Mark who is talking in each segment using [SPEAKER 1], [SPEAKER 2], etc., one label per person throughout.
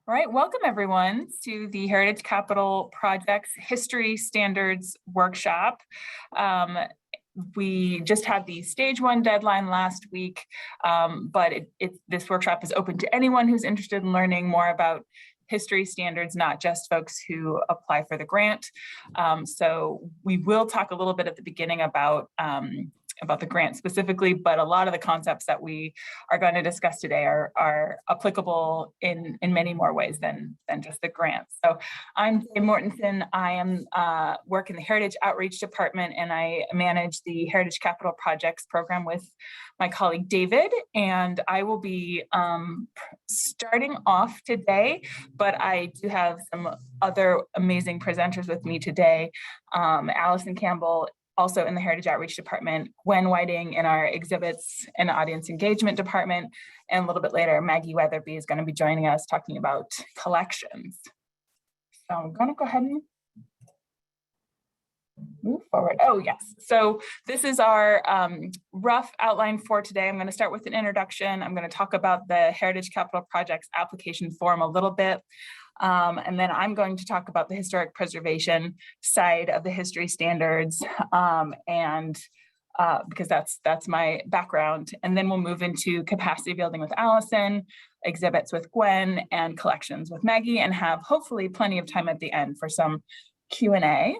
[SPEAKER 1] All right, welcome everyone to the Heritage Capital Project's History Standards Workshop. We just had the stage 1 deadline last week, but this workshop is open to anyone who's interested in learning more about history standards, not just folks who apply for the grant. So we will talk a little bit at the beginning about the grant specifically, but a lot of the concepts that we are going to discuss today are applicable in many more ways than just the grant. So I'm Jay Mortensen. I am work in the Heritage Outreach Department, and I manage the Heritage Capital Projects program with my colleague David, and I will be starting off today, but I do have some other amazing presenters with me today. Allison Campbell, also in the Heritage Outreach Department, Gwen Whiting in our Exhibits and Audience Engagement Department, and a little bit later, Maggie Weatherbee is going to be joining us talking about collections. So I'm going to go ahead and move forward. Oh, yes. So this is our rough outline for today. I'm going to start with an introduction. I'm going to talk about the Heritage Capital Project's application form a little bit. And then I'm going to talk about the historic preservation side of the history standards, because that's my background. And then we'll move into capacity building with Allison, exhibits with Gwen, and collections with Maggie, and have hopefully plenty of time at the end for some Q&A.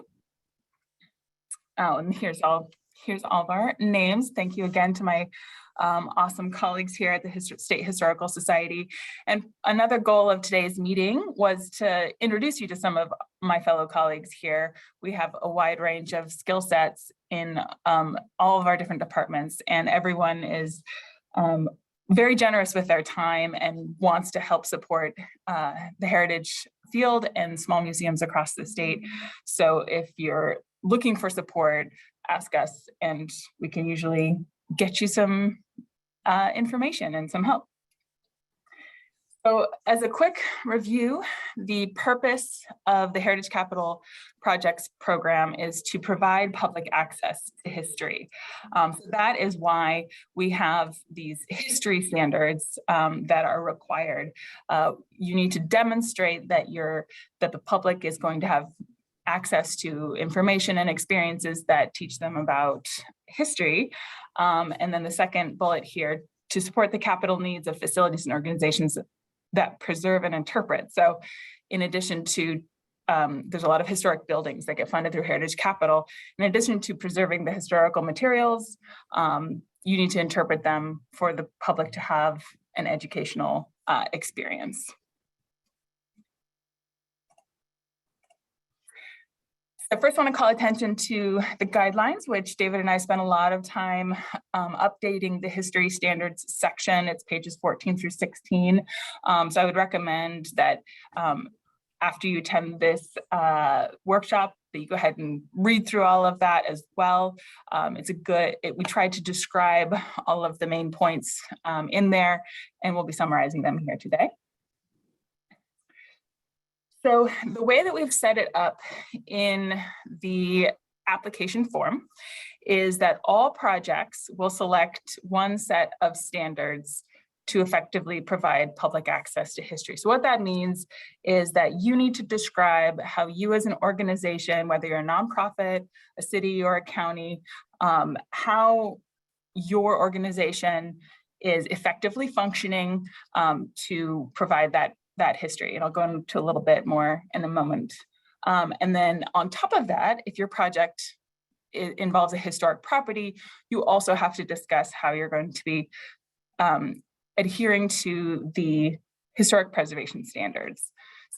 [SPEAKER 1] Oh, and here's all of our names. Thank you again to my awesome colleagues here at the State Historical Society. And another goal of today's meeting was to introduce you to some of my fellow colleagues here. We have a wide range of skill sets in all of our different departments, and everyone is very generous with their time and wants to help support the heritage field and small museums across the state. So if you're looking for support, ask us, and we can usually get you some information and some help. So as a quick review, the purpose of the Heritage Capital Projects program is to provide public access to history. So that is why we have these history standards that are required. You need to demonstrate that the public is going to have access to information and experiences that teach them about history. And then the second bullet here, to support the capital needs of facilities and organizations that preserve and interpret. So in addition to, there's a lot of historic buildings that get funded through Heritage Capital. In addition to preserving the historical materials, you need to interpret them for the public to have an educational experience. I first want to call attention to the guidelines, which David and I spent a lot of time updating the history standards section. It's pages 14 through 16. So I would recommend that after you attend this workshop, that you go ahead and read through all of that as well. We tried to describe all of the main points in there, and we'll be summarizing them here today. So the way that we've set it up in the application form is that all projects will select one set of standards to effectively provide public access to history. So what that means is that you need to describe how you as an organization, whether you're a nonprofit, a city, or a county, how your organization is effectively functioning to provide that history. And I'll go into a little bit more in a moment. And then on top of that, if your project involves a historic property, you also have to discuss how you're going to be adhering to the historic preservation standards.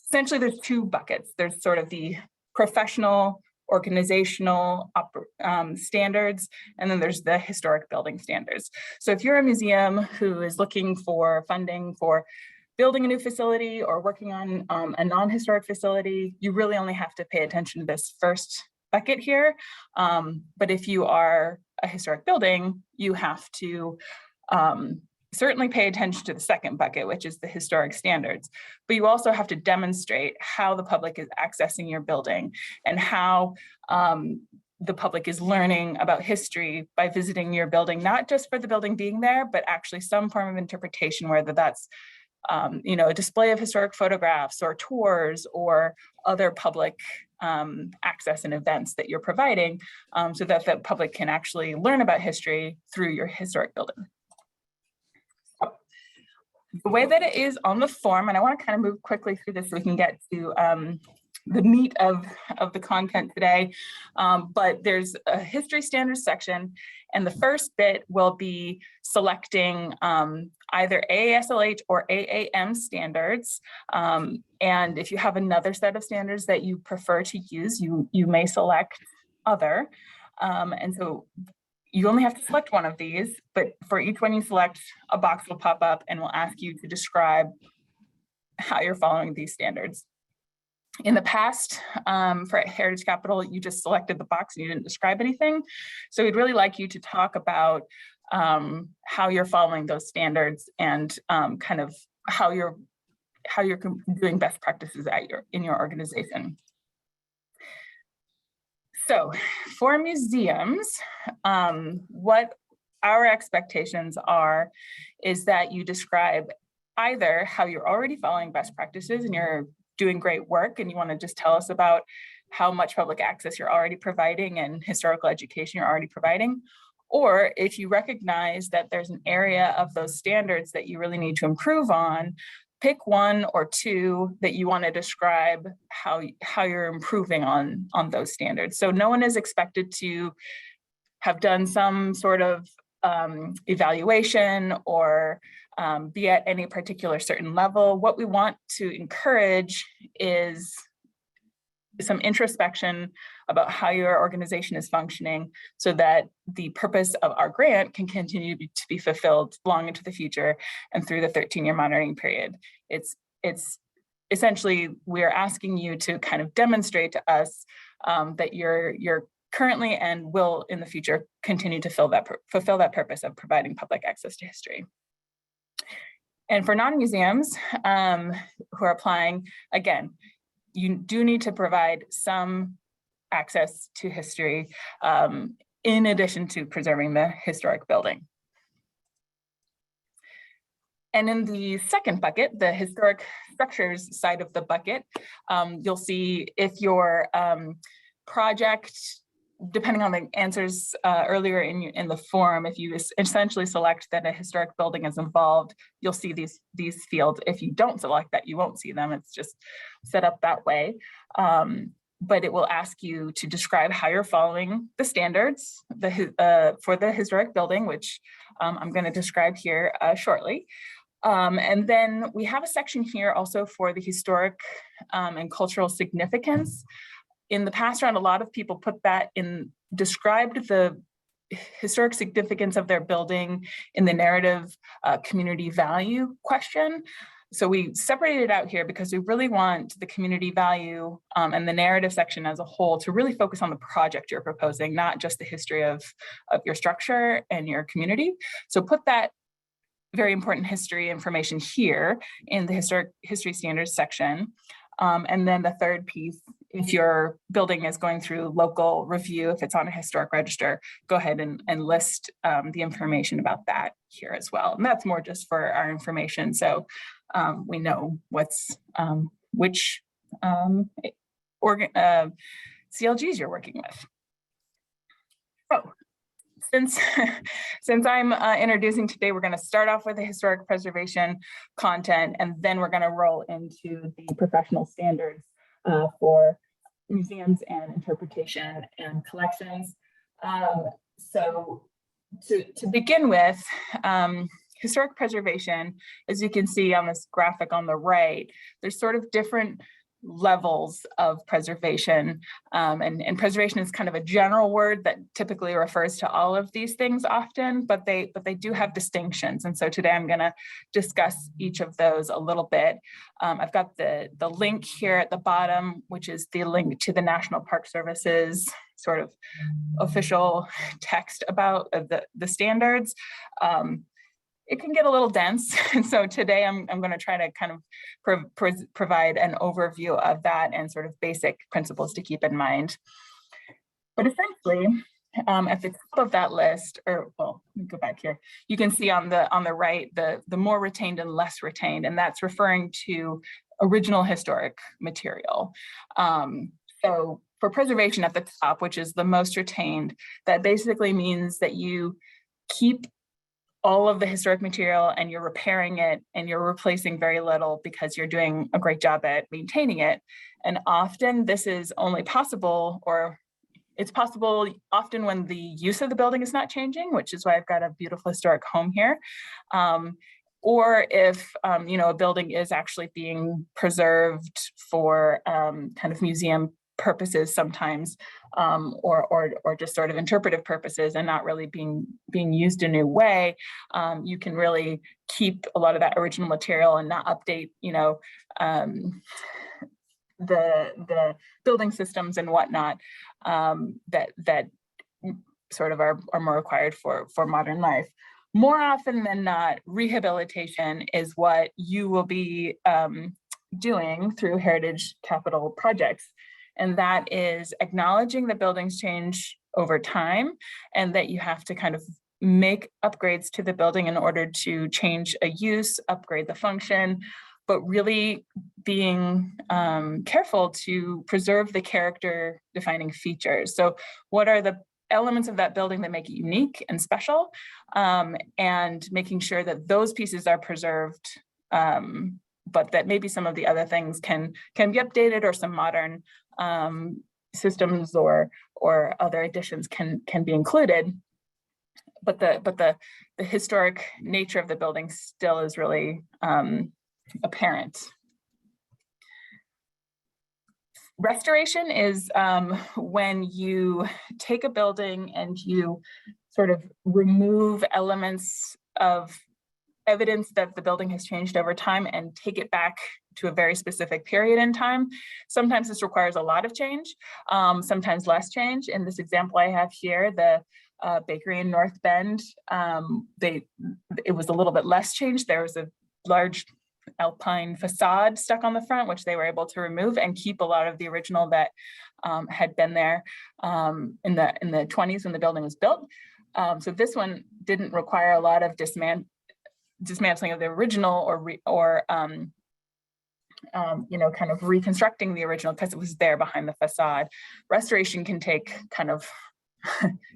[SPEAKER 1] Essentially, there's two buckets. There's sort of the professional, organizational standards, and then there's the historic building standards. So if you're a museum who is looking for funding for building a new facility or working on a non-historic facility, you really only have to pay attention to this first bucket here. But if you are a historic building, you have to certainly pay attention to the second bucket, which is the historic standards. But you also have to demonstrate how the public is accessing your building and how the public is learning about history by visiting your building, not just for the building being there, but actually some form of interpretation, whether that's a display of historic photographs or tours or other public access and events that you're providing, so that the public can actually learn about history through your historic building. So, the way that it is on the form, and I want to kind of move quickly through this so we can get to the meat of the content today, but there's a history standards section, and the first bit will be selecting either AASLH or AAM standards. And if you have another set of standards that you prefer to use, you may select other. And so you only have to select one of these, but for each one you select, a box will pop up and will ask you to describe how you're following these standards. In the past, for Heritage Capital, you just selected the box and you didn't describe anything. So we'd really like you to talk about how you're following those standards and kind of how you're doing best practices in your organization. So for museums, what our expectations are is that you describe either how you're already following best practices and you're doing great work and you want to just tell us about how much public access you're already providing and historical education you're already providing, or if you recognize that there's an area of those standards that you really need to improve on, pick one or two that you want to describe how you're improving on those standards. So no one is expected to have done some sort of evaluation or be at any particular certain level. What we want to encourage is some introspection about how your organization is functioning so that the purpose of our grant can continue to be fulfilled long into the future and through the 13-year monitoring period. It's essentially, we're asking you to kind of demonstrate to us that you're currently and will in the future continue to fulfill that purpose of providing public access to history. And for non-museums who are applying, again, you do need to provide some access to history in addition to preserving the historic building. And in the second bucket, the historic structures side of the bucket, you'll see if your project, depending on the answers earlier in the form, if you essentially select that a historic building is involved, you'll see these fields. If you don't select that, you won't see them. It's just set up that way. But it will ask you to describe how you're following the standards for the historic building, which I'm going to describe here shortly. And then we have a section here also for the historic and cultural significance. In the past round, a lot of people put that described the historic significance of their building in the narrative community value question. So we separated it out here because we really want the community value and the narrative section as a whole to really focus on the project you're proposing, not just the history of your structure and your community. So put that very important history information here in the history standards section. And then the third piece, if your building is going through local review, if it's on a historic register, go ahead and list the information about that here as well. And that's more just for our information. So we know which CLGs you're working with. So since I'm introducing today, we're going to start off with the historic preservation content, and then we're going to roll into the professional standards for museums and interpretation and collections. So to begin with, historic preservation, as you can see on this graphic on the right, there's sort of different levels of preservation, and preservation is kind of a general word that typically refers to all of these things often, but they do have distinctions. And so today I'm going to discuss each of those a little bit. I've got the link here at the bottom, which is the link to the National Park Service's sort of official text about the standards. It can get a little dense. And so today I'm going to try to kind of provide an overview of that and sort of basic principles to keep in mind. But essentially, At the top of that list, or well, let me go back here. You can see on the right the more retained and less retained, and that's referring to original historic material. So for preservation at the top, which is the most retained, that basically means that you keep all of the historic material and you're repairing it and you're replacing very little because you're doing a great job at maintaining it. And often this is only possible, or it's possible often when the use of the building is not changing, which is why I've got a beautiful historic home here. Or if a building is actually being preserved for kind of museum purposes sometimes, or just sort of interpretive purposes and not really being used a new way, you can really keep a lot of that original material and not update, the building systems and whatnot that sort of are more required for modern life. More often than not, rehabilitation is what you will be doing through heritage capital projects. And that is acknowledging that buildings change over time and that you have to kind of make upgrades to the building in order to change a use, upgrade the function, but really being careful to preserve the character defining features. So what are the elements of that building that make it unique and special, and making sure that those pieces are preserved, but that maybe some of the other things can be updated, or some modern systems or other additions can be included. But the historic nature of the building still is really apparent. Restoration is when you take a building and you sort of remove elements of evidence that the building has changed over time and take it back to a very specific period in time. Sometimes this requires a lot of change, sometimes less change. In this example I have here, the bakery in North Bend, it was a little bit less change. There was a large alpine facade stuck on the front, which they were able to remove and keep a lot of the original that had been there in the 20s when the building was built. So this one didn't require a lot of dismantling of the original or kind of reconstructing the original because it was there behind the facade. Restoration can take kind of,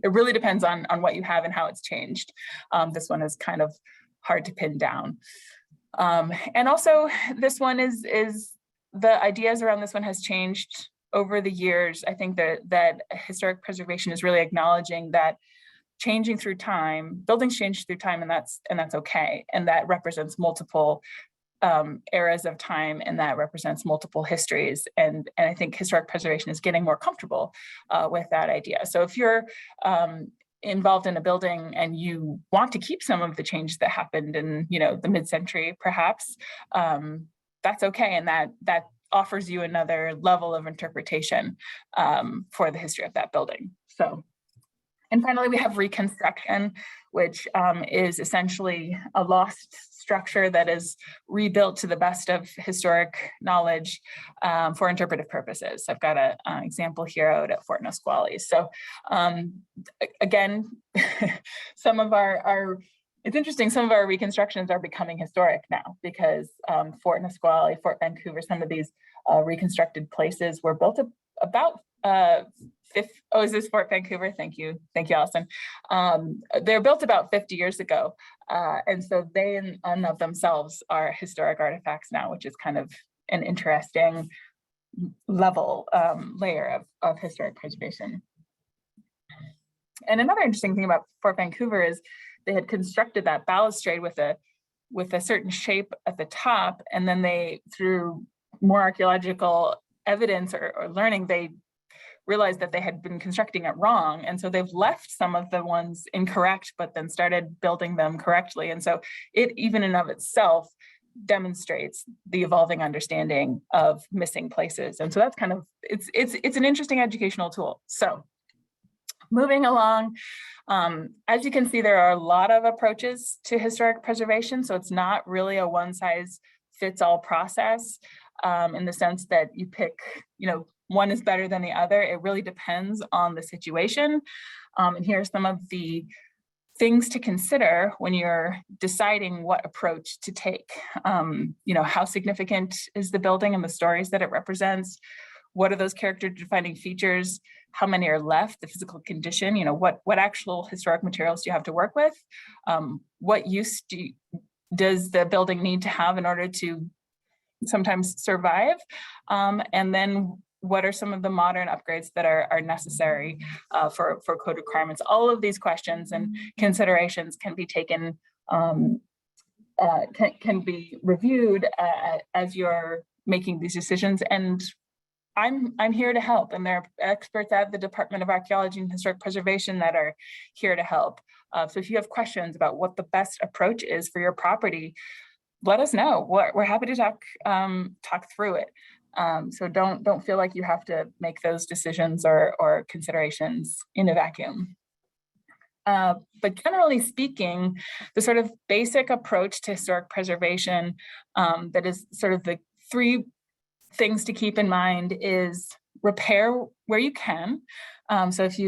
[SPEAKER 1] it really depends on what you have and how it's changed. This one is kind of hard to pin down. And also this one is the ideas around this one has changed over the years. I think that historic preservation is really acknowledging that changing through time, buildings change through time, and that's okay. And that represents multiple eras of time, and that represents multiple histories. And I think historic preservation is getting more comfortable with that idea. So if you're involved in a building and you want to keep some of the changes that happened in the mid-century, perhaps, that's okay. And that offers you another level of interpretation for the history of that building. So. And finally, we have reconstruction, which is essentially a lost structure that is rebuilt to the best of historic knowledge for interpretive purposes. I've got an example here out at Fort Nisqually. So again, some of it's interesting, some of our reconstructions are becoming historic now because Fort Nisqually, Fort Vancouver, some of these reconstructed places were built about is this Fort Vancouver? Thank you, Allison. They're built about 50 years ago, and so they in and of themselves are historic artifacts now, which is kind of an interesting layer of historic preservation. And another interesting thing about Fort Vancouver is they had constructed that balustrade with a certain shape at the top, and then they, through more archaeological evidence or learning, they realized that they had been constructing it wrong. And so they've left some of the ones incorrect, but then started building them correctly. And so it even in of itself demonstrates the evolving understanding of missing places. And so that's kind of, it's an interesting educational tool. So moving along, as you can see, there are a lot of approaches to historic preservation. So it's not really a one size fits all process in the sense that you pick, one is better than the other. It really depends on the situation. And here are some of the things to consider when you're deciding what approach to take. How significant is the building and the stories that it represents? What are those character defining features? How many are left? The physical condition, what actual historic materials do you have to work with? What use does the building need to have in order to sometimes survive? And then what are some of the modern upgrades that are necessary for code requirements? All of these questions and considerations can be taken, can be reviewed as you're making these decisions. And I'm here to help, and there are experts at the Department of Archaeology and Historic Preservation that are here to help. So if you have questions about what the best approach is for your property, let us know. We're happy to talk through it. So don't feel like you have to make those decisions or considerations in a vacuum. But generally speaking, the sort of basic approach to historic preservation that is sort of the three things to keep in mind is repair where you can. So if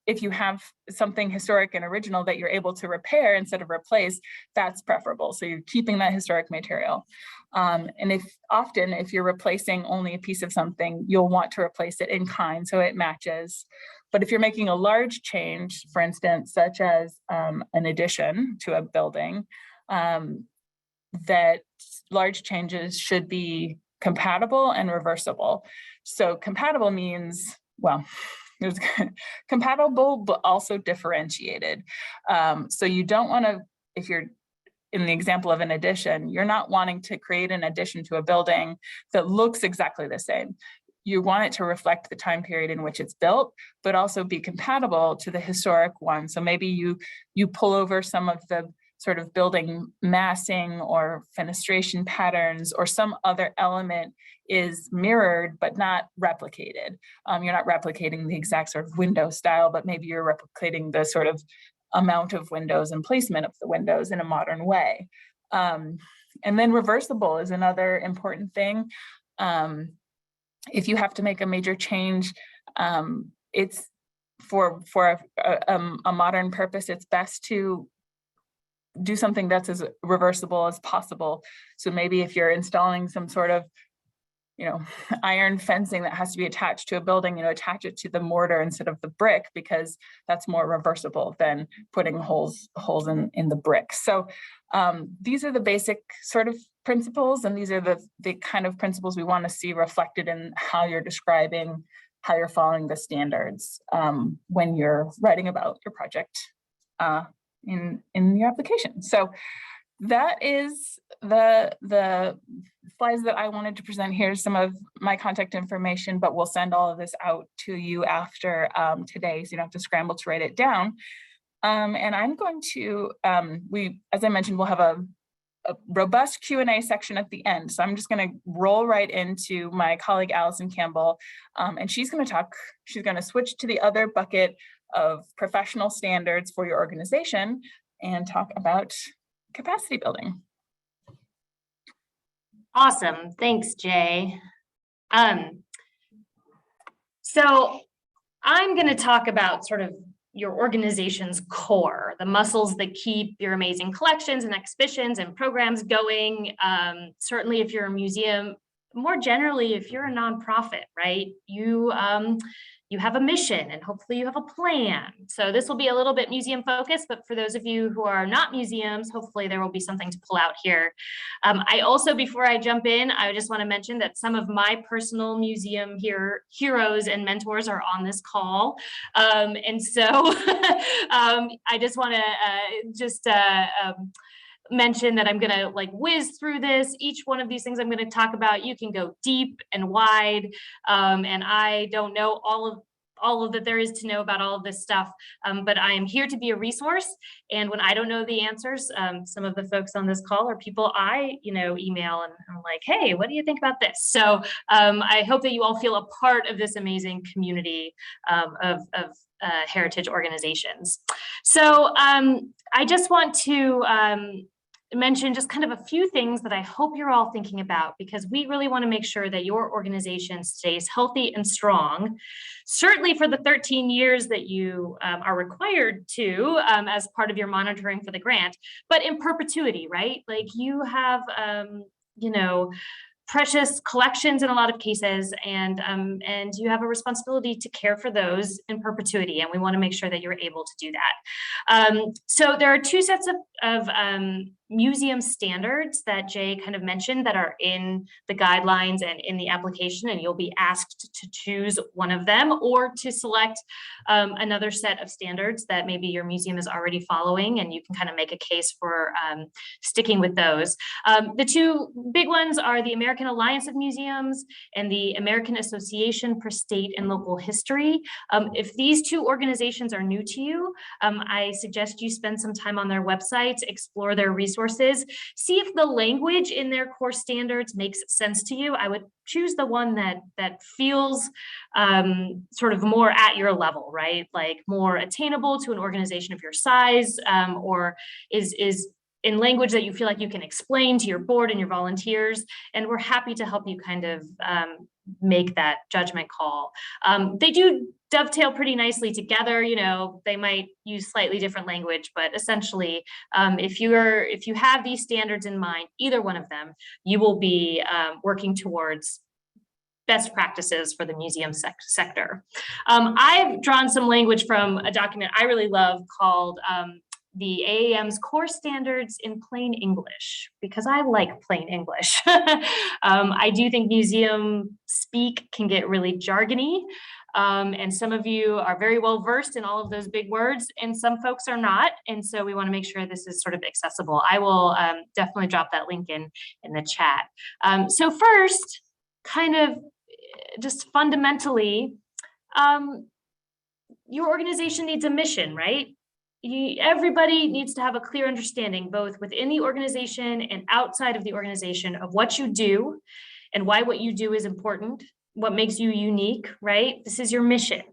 [SPEAKER 1] if you have something historic and original that you're able to repair instead of replace, that's preferable. So you're keeping that historic material. And if you're replacing only a piece of something, you'll want to replace it in kind so it matches. But if you're making a large change, for instance, such as an addition to a building, that large changes should be compatible and reversible. So compatible means, well, there's compatible, but also differentiated. So you don't want to, if you're in the example of an addition, you're not wanting to create an addition to a building that looks exactly the same. You want it to reflect the time period in which it's built, but also be compatible to the historic one. So maybe you pull over some of the sort of building massing or fenestration patterns, or some other element is mirrored but not replicated. You're not replicating the exact sort of window style, but maybe you're replicating the sort of amount of windows and placement of the windows in a modern way. And then reversible is another important thing. If you have to make a major change, it's for a modern purpose, it's best to do something that's as reversible as possible. So maybe if you're installing some sort of, iron fencing that has to be attached to a building, attach it to the mortar instead of the brick, because that's more reversible than putting holes in the brick. So these are the basic sort of principles, and these are the kind of principles we want to see reflected in how you're describing, how you're following the standards when you're writing about your project in your application. So that is the slides that I wanted to present. Here's some of my contact information, but we'll send all of this out to you after today, so you don't have to scramble to write it down. And I'm going to, as I mentioned, we'll have a robust Q&A section at the end. So I'm just going to roll right into my colleague, Allison Campbell, and she's going to switch to the other bucket of professional standards for your organization and talk about capacity building.
[SPEAKER 2] Awesome. Thanks, Jay. So I'm going to talk about sort of your organization's core, the muscles that keep your amazing collections and exhibitions and programs going. Certainly if you're a museum, more generally, if you're a nonprofit, right? You have a mission and hopefully you have a plan. So this will be a little bit museum focused, but for those of you who are not museums, hopefully there will be something to pull out here. I also, before I jump in, I just want to mention that some of my personal museum heroes and mentors are on this call. And so I just want to mention that I'm going to whiz through this. Each one of these things I'm going to talk about, you can go deep and wide. And I don't know all of that there is to know about all of this stuff, but I am here to be a resource. And when I don't know the answers, some of the folks on this call are people I email, and I'm like, hey, what do you think about this? So I hope that you all feel a part of this amazing community of heritage organizations. So I just want to mention just kind of a few things that I hope you're all thinking about, because we really want to make sure that your organization stays healthy and strong, certainly for the 13 years that you are required to as part of your monitoring for the grant, but in perpetuity, right? Like you have, you know, precious collections in a lot of cases, and you have a responsibility to care for those in perpetuity, and we want to make sure that you're able to do that. So there are two sets of museum standards that Jay kind of mentioned that are in the guidelines and in the application, and you'll be asked to choose one of them or to select another set of standards that maybe your museum is already following, and you can kind of make a case for sticking with those. The two big ones are the American Alliance of Museums and the American Association for State and Local History. If these two organizations are new to you, I suggest you spend some time on their websites, explore their resources, see if the language in their core standards makes sense to you. I would choose the one that feels sort of more at your level, right? Like more attainable to an organization of your size, or is in language that you feel like you can explain to your board and your volunteers. And we're happy to help you kind of make that judgment call. They do dovetail pretty nicely together. You know, they might use slightly different language, but essentially, if you have these standards in mind, either one of them, you will be working towards best practices for the museum sector. I've drawn some language from a document I really love called the AAM's Core Standards in Plain English, because I like plain English. I do think museum speak can get really jargony, and some of you are very well versed in all of those big words, and some folks are not, and so we want to make sure this is sort of accessible. I will definitely drop that link in the chat. So first, kind of just fundamentally, your organization needs a mission, right? Everybody needs to have a clear understanding, both within the organization and outside of the organization, of what you do and why what you do is important, what makes you unique, right? This is your mission.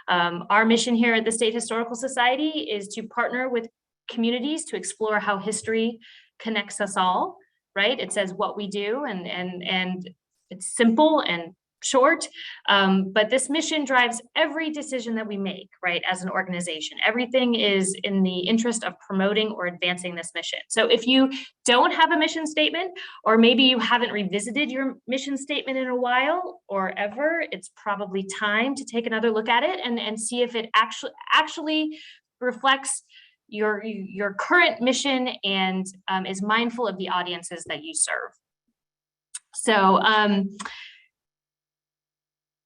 [SPEAKER 2] Our mission here at the State Historical Society is to partner with communities to explore how history connects us all, right? It says what we do, and it's simple and short, but this mission drives every decision that we make, right, as an organization. Everything is in the interest of promoting or advancing this mission. So if you don't have a mission statement, or maybe you haven't revisited your mission statement in a while or ever, it's probably time to take another look at it and see if it actually reflects your current mission and is mindful of the audiences that you serve. So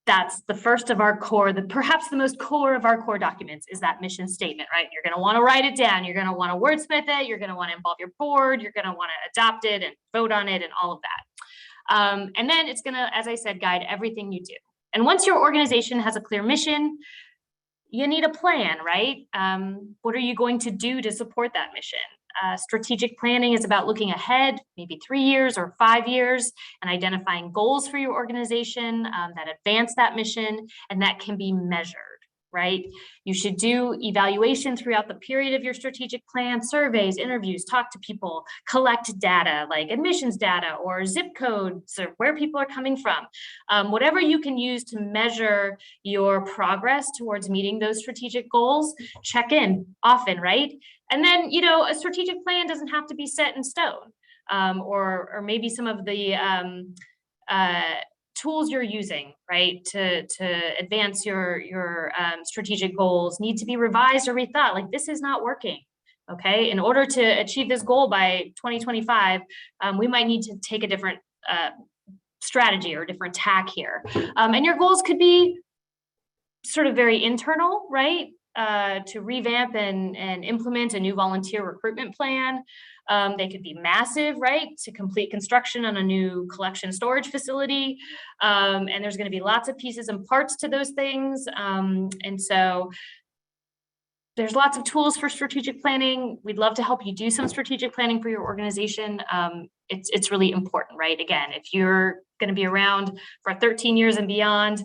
[SPEAKER 2] that's the first of our core, perhaps the most core of our core documents is that mission statement, right? You're going to want to write it down. You're going to want to wordsmith it. You're going to want to involve your board. You're going to want to adopt it and vote on it and all of that. And then it's going to, as I said, guide everything you do. And once your organization has a clear mission, you need a plan, right? What are you going to do to support that mission? Strategic planning is about looking ahead, maybe 3 years or 5 years, and identifying goals for your organization that advance that mission and that can be measured, right? You should do evaluation throughout the period of your strategic plan, surveys, interviews, talk to people, collect data like admissions data or zip codes or where people are coming from. Whatever you can use to measure your progress towards meeting those strategic goals, check in often, right? And then, you know, a strategic plan doesn't have to be set in stone, or maybe some of the tools you're using, right, to advance your strategic goals need to be revised or rethought. Like, this is not working, okay? In order to achieve this goal by 2025, we might need to take a different strategy or different tack here. And your goals could be sort of very internal, right? To revamp and implement a new volunteer recruitment plan. They could be massive, right? To complete construction on a new collection storage facility. And there's going to be lots of pieces and parts to those things. And so there's lots of tools for strategic planning. We'd love to help you do some strategic planning for your organization. It's really important, right? Again, if you're going to be around for 13 years and beyond,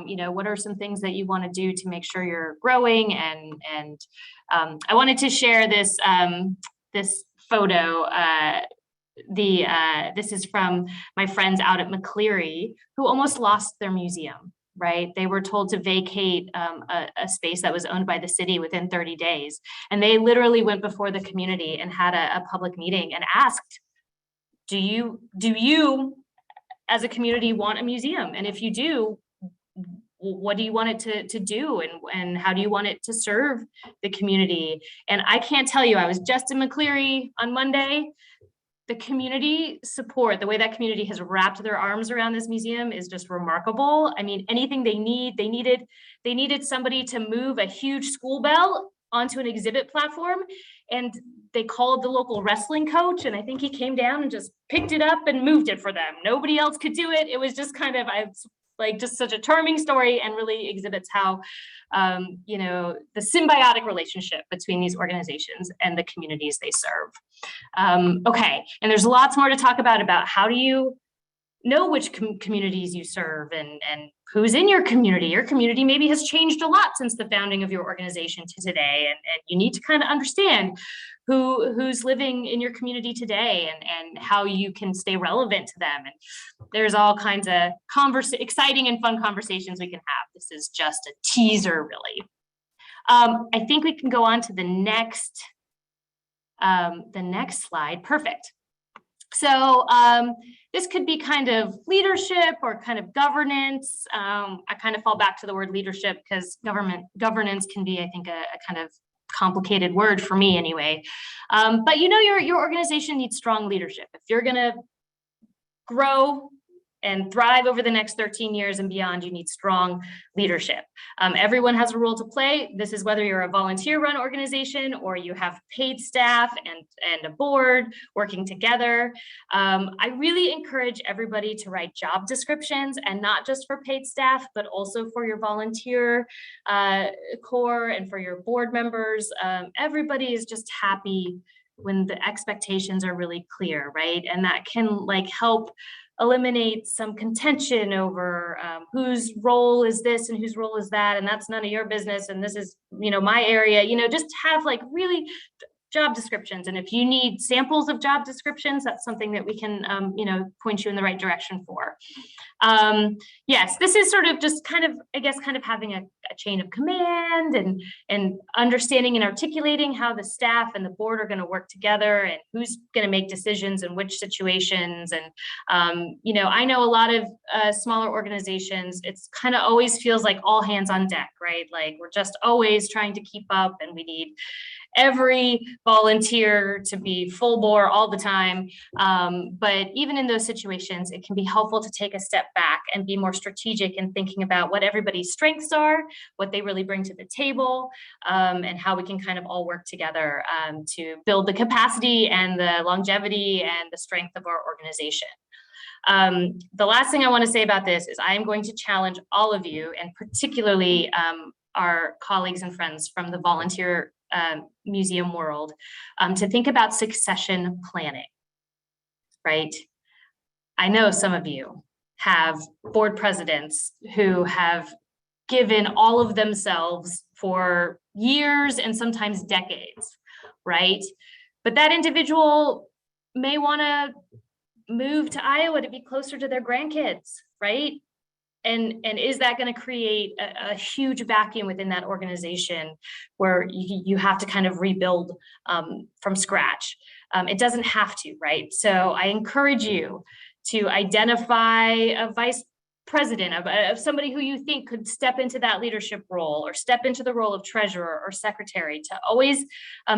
[SPEAKER 2] you know, what are some things that you want to do to make sure you're growing? And I wanted to share this this photo. This is from my friends out at McCleary who almost lost their museum, right? They were told to vacate a space that was owned by the city within 30 days. And they literally went before the community and had a public meeting and asked, do you as a community want a museum? And if you do, what do you want it to do? And how do you want it to serve the community? And I can't tell you, I was just in McCleary on Monday. The community support, the way that community has wrapped their arms around this museum is just remarkable. I mean, anything they needed somebody to move a huge school bell onto an exhibit platform, and they called the local wrestling coach, and I think he came down and just picked it up and moved it for them. Nobody else could do it. It was just kind of, just such a charming story, and really exhibits how, the symbiotic relationship between these organizations and the communities they serve. Okay, and there's lots more to talk about how do you know which communities you serve and who's in your community. Your community maybe has changed a lot since the founding of your organization to today, and you need to kind of understand who's living in your community today and how you can stay relevant to them. And there's all kinds of exciting and fun conversations we can have. This is just a teaser, really. I think we can go on to the next slide. Perfect. So this could be kind of leadership or kind of governance. I kind of fall back to the word leadership because governance can be, I think, a kind of complicated word for me anyway. But your organization needs strong leadership. If you're going to grow and thrive over the next 13 years and beyond, you need strong leadership. Everyone has a role to play. This is whether you're a volunteer-run organization or you have paid staff and a board working together. I really encourage everybody to write job descriptions, and not just for paid staff, but also for your volunteer core and for your board members. Everybody is just happy when the expectations are really clear, right? And that can help eliminate some contention over whose role is this and whose role is that, and that's none of your business, and this is my area. Just have really job descriptions, and if you need samples of job descriptions, that's something that we can point you in the right direction for. Yes, this is sort of just kind of having a chain of command and understanding and articulating how the staff and the board are going to work together and who's going to make decisions in which situations. And I know a lot of smaller organizations, it's kind of always feels like all hands on deck, right? Like we're just always trying to keep up, and we need every volunteer to be full bore all the time. But even in those situations, it can be helpful to take a step back and be more strategic in thinking about what everybody's strengths are, what they really bring to the table, and how we can kind of all work together to build the capacity and the longevity and the strength of our organization. The last thing I want to say about this is I am going to challenge all of you, and particularly our colleagues and friends from the volunteer museum world, to think about succession planning, right? I know some of you have board presidents who have given all of themselves for years and sometimes decades, right? But that individual may want to move to Iowa to be closer to their grandkids, right? And is that going to create a huge vacuum within that organization where you have to kind of rebuild from scratch? It doesn't have to, right? So I encourage you to identify a vice president of somebody who you think could step into that leadership role or step into the role of treasurer or secretary, to always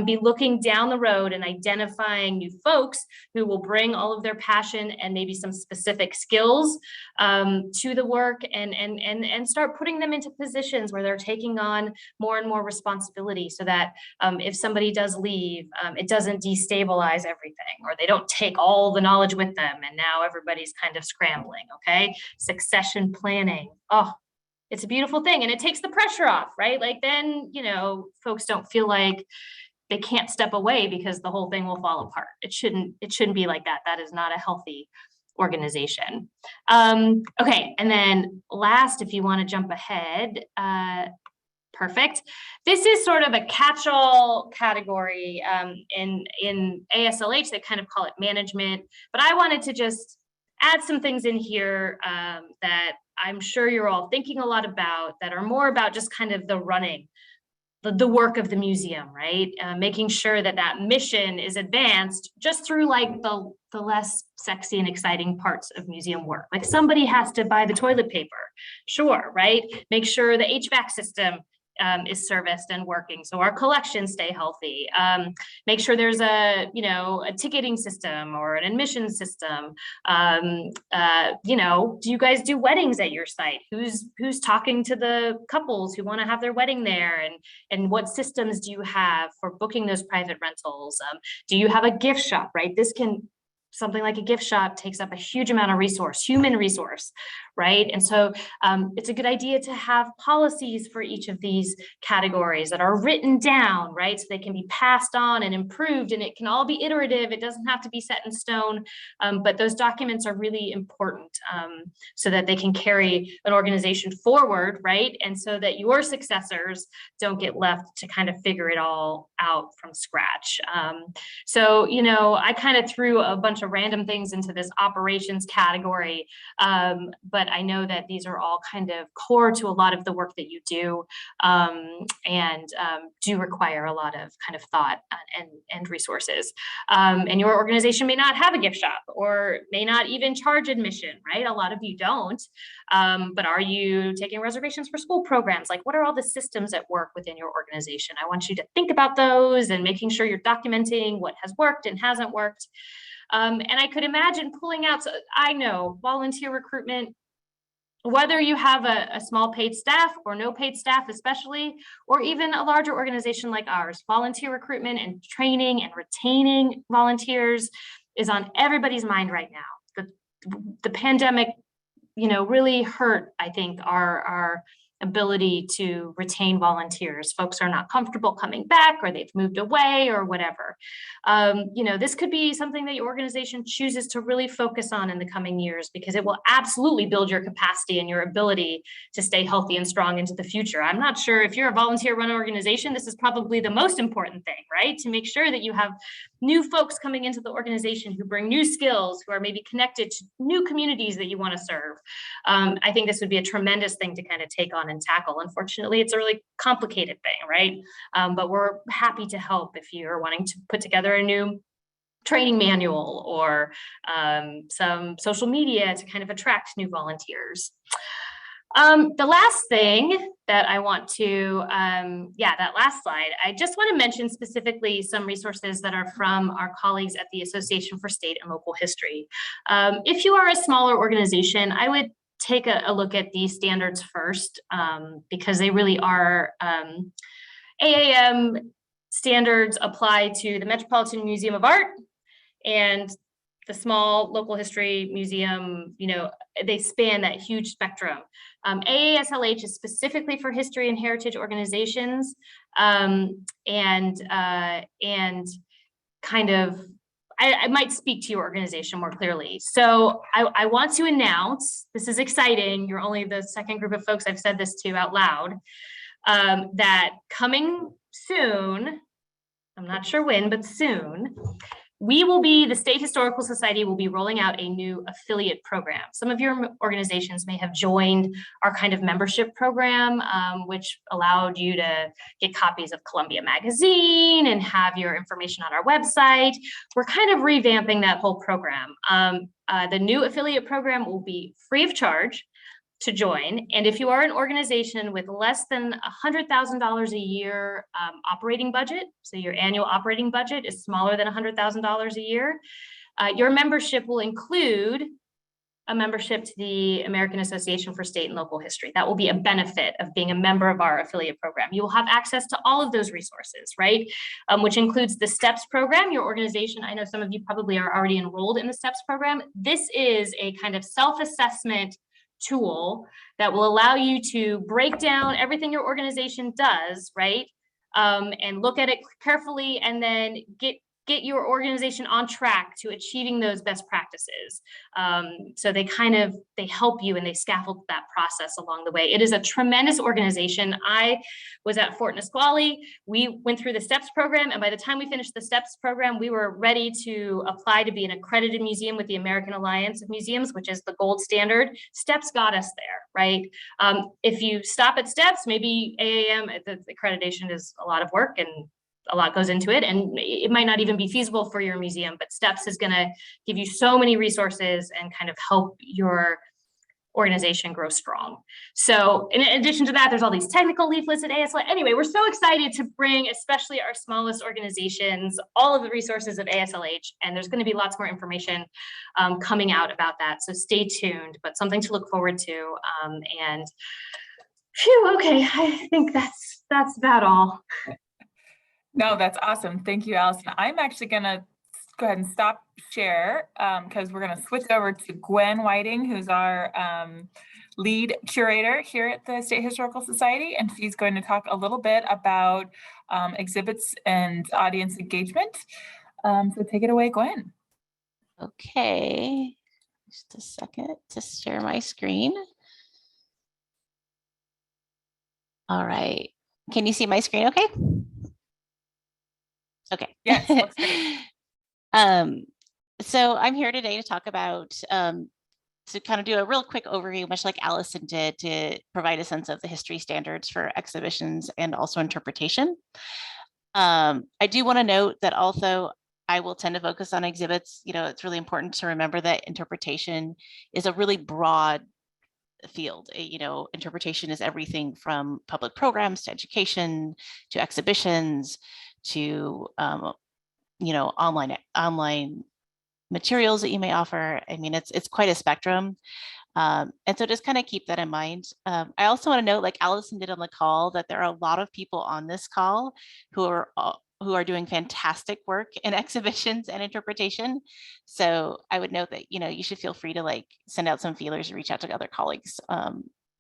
[SPEAKER 2] be looking down the road and identifying new folks who will bring all of their passion and maybe some specific skills to the work, and start putting them into positions where they're taking on more and more responsibility, so that if somebody does leave, it doesn't destabilize everything, or they don't take all the knowledge with them and now everybody's kind of scrambling. Okay, succession planning, oh, it's a beautiful thing, and it takes the pressure off, right? Like then folks don't feel like they can't step away because the whole thing will fall apart. It shouldn't be like that. That is not a healthy organization. Okay, and then last, if you want to jump ahead, Perfect. This is sort of a catch-all category in ASLH. They kind of call it management, but I wanted to just add some things in here that I'm sure you're all thinking a lot about, that are more about just kind of the running, the work of the museum, right? Making sure that that mission is advanced just through like the less sexy and exciting parts of museum work. Like somebody has to buy the toilet paper, sure, right? Make sure the HVAC system is serviced and working, so our collections stay healthy. Make sure there's a ticketing system or an admission system. Do you guys do weddings at your site? Who's talking to the couples who want to have their wedding there, and what systems do you have for booking those private rentals? Do you have a gift shop, right? Something like a gift shop takes up a huge amount of human resource, right? And so it's a good idea to have policies for each of these categories that are written down, right? So they can be passed on and improved, and it can all be iterative. It doesn't have to be set in stone, but those documents are really important so that they can carry an organization forward, right? And so that your successors don't get left to kind of figure it all out from scratch. I kind of threw a bunch of random things into this operations category, but I know that these are all kind of core to a lot of the work that you do, and do require a lot of kind of thought and resources. And your organization may not have a gift shop or may not even charge admission, right? A lot of you don't, but are you taking reservations for school programs? Like, what are all the systems at work within your organization? I want you to think about those and making sure you're documenting what has worked and hasn't worked. And I could imagine pulling out, so I know volunteer recruitment, whether you have a small paid staff or no paid staff especially, or even a larger organization like ours, volunteer recruitment and training and retaining volunteers is on everybody's mind right now. The pandemic, really hurt, I think, our ability to retain volunteers. Folks are not comfortable coming back, or they've moved away, or whatever. This could be something that your organization chooses to really focus on in the coming years, because it will absolutely build your capacity and your ability to stay healthy and strong into the future. I'm not sure if you're a volunteer-run organization, this is probably the most important thing, right? To make sure that you have new folks coming into the organization who bring new skills, who are maybe connected to new communities that you want to serve. I think this would be a tremendous thing to kind of take on and tackle. Unfortunately, it's a really complicated thing, right? But we're happy to help if you're wanting to put together a new training manual or some social media to kind of attract new volunteers. The last thing that I want to, that last slide, I just want to mention specifically some resources that are from our colleagues at the Association for State and Local History. If you are a smaller organization, I would take a look at these standards first, because they really are, AAM standards apply to the Metropolitan Museum of Art and the small local history museum. They span that huge spectrum. AASLH is specifically for history and heritage organizations, and kind of, I might speak to your organization more clearly. So I want to announce, this is exciting, you're only the second group of folks I've said this to out loud, that coming soon, I'm not sure when, but soon, the State Historical Society will be rolling out a new affiliate program. Some of your organizations may have joined our kind of membership program, which allowed you to get copies of Columbia Magazine and have your information on our website. We're kind of revamping that whole program. The new affiliate program will be free of charge to join. And if you are an organization with less than $100,000 a year operating budget, so your annual operating budget is smaller than $100,000 a year, your membership will include a membership to the American Association for State and Local History. That will be a benefit of being a member of our affiliate program. You will have access to all of those resources, right? Which includes the STEPS program. Your organization, I know some of you probably are already enrolled in the STEPS program. This is a kind of self-assessment tool that will allow you to break down everything your organization does, right? And look at it carefully, and then get get your organization on track to achieving those best practices. So they help you and they scaffold that process along the way. It is a tremendous organization. I was at Fort Nisqually. We went through the STEPS program, and by the time we finished the STEPS program, we were ready to apply to be an accredited museum with the American Alliance of Museums, which is the gold standard. STEPS got us there, right? If you stop at STEPS, maybe AAM, the accreditation is a lot of work and a lot goes into it, and it might not even be feasible for your museum, but STEPS is going to give you so many resources and kind of help your organization grow strong. So in addition to that, there's all these technical leaflets at ASL. Anyway, we're so excited to bring, especially our smallest organizations, all of the resources of ASLH, and there's going to be lots more information coming out about that. So stay tuned, but something to look forward to. And phew, okay, I think that's about all.
[SPEAKER 1] No, that's awesome. Thank you, Allison. I'm actually going to go ahead and stop share because we're going to switch over to Gwen Whiting, who's our lead curator here at the State Historical Society, and she's going to talk a little bit about exhibits and audience engagement. So take it away, Gwen.
[SPEAKER 3] Okay, just a second to share my screen. All right, can you see my screen okay? Okay.
[SPEAKER 1] Yes, looks great.
[SPEAKER 3] So I'm here today to talk about, to kind of do a real quick overview, much like Allison did, to provide a sense of the history standards for exhibitions and also interpretation. I do want to note that also I will tend to focus on exhibits. You know, it's really important to remember that interpretation is a really broad field. You know, interpretation is everything from public programs to education to exhibitions to you know, online materials that you may offer. I mean, it's quite a spectrum. And so just kind of keep that in mind. I also want to note, like Allison did on the call, that there are a lot of people on this call who are doing fantastic work in exhibitions and interpretation. So I would note that, you know, you should feel free to like send out some feelers and reach out to other colleagues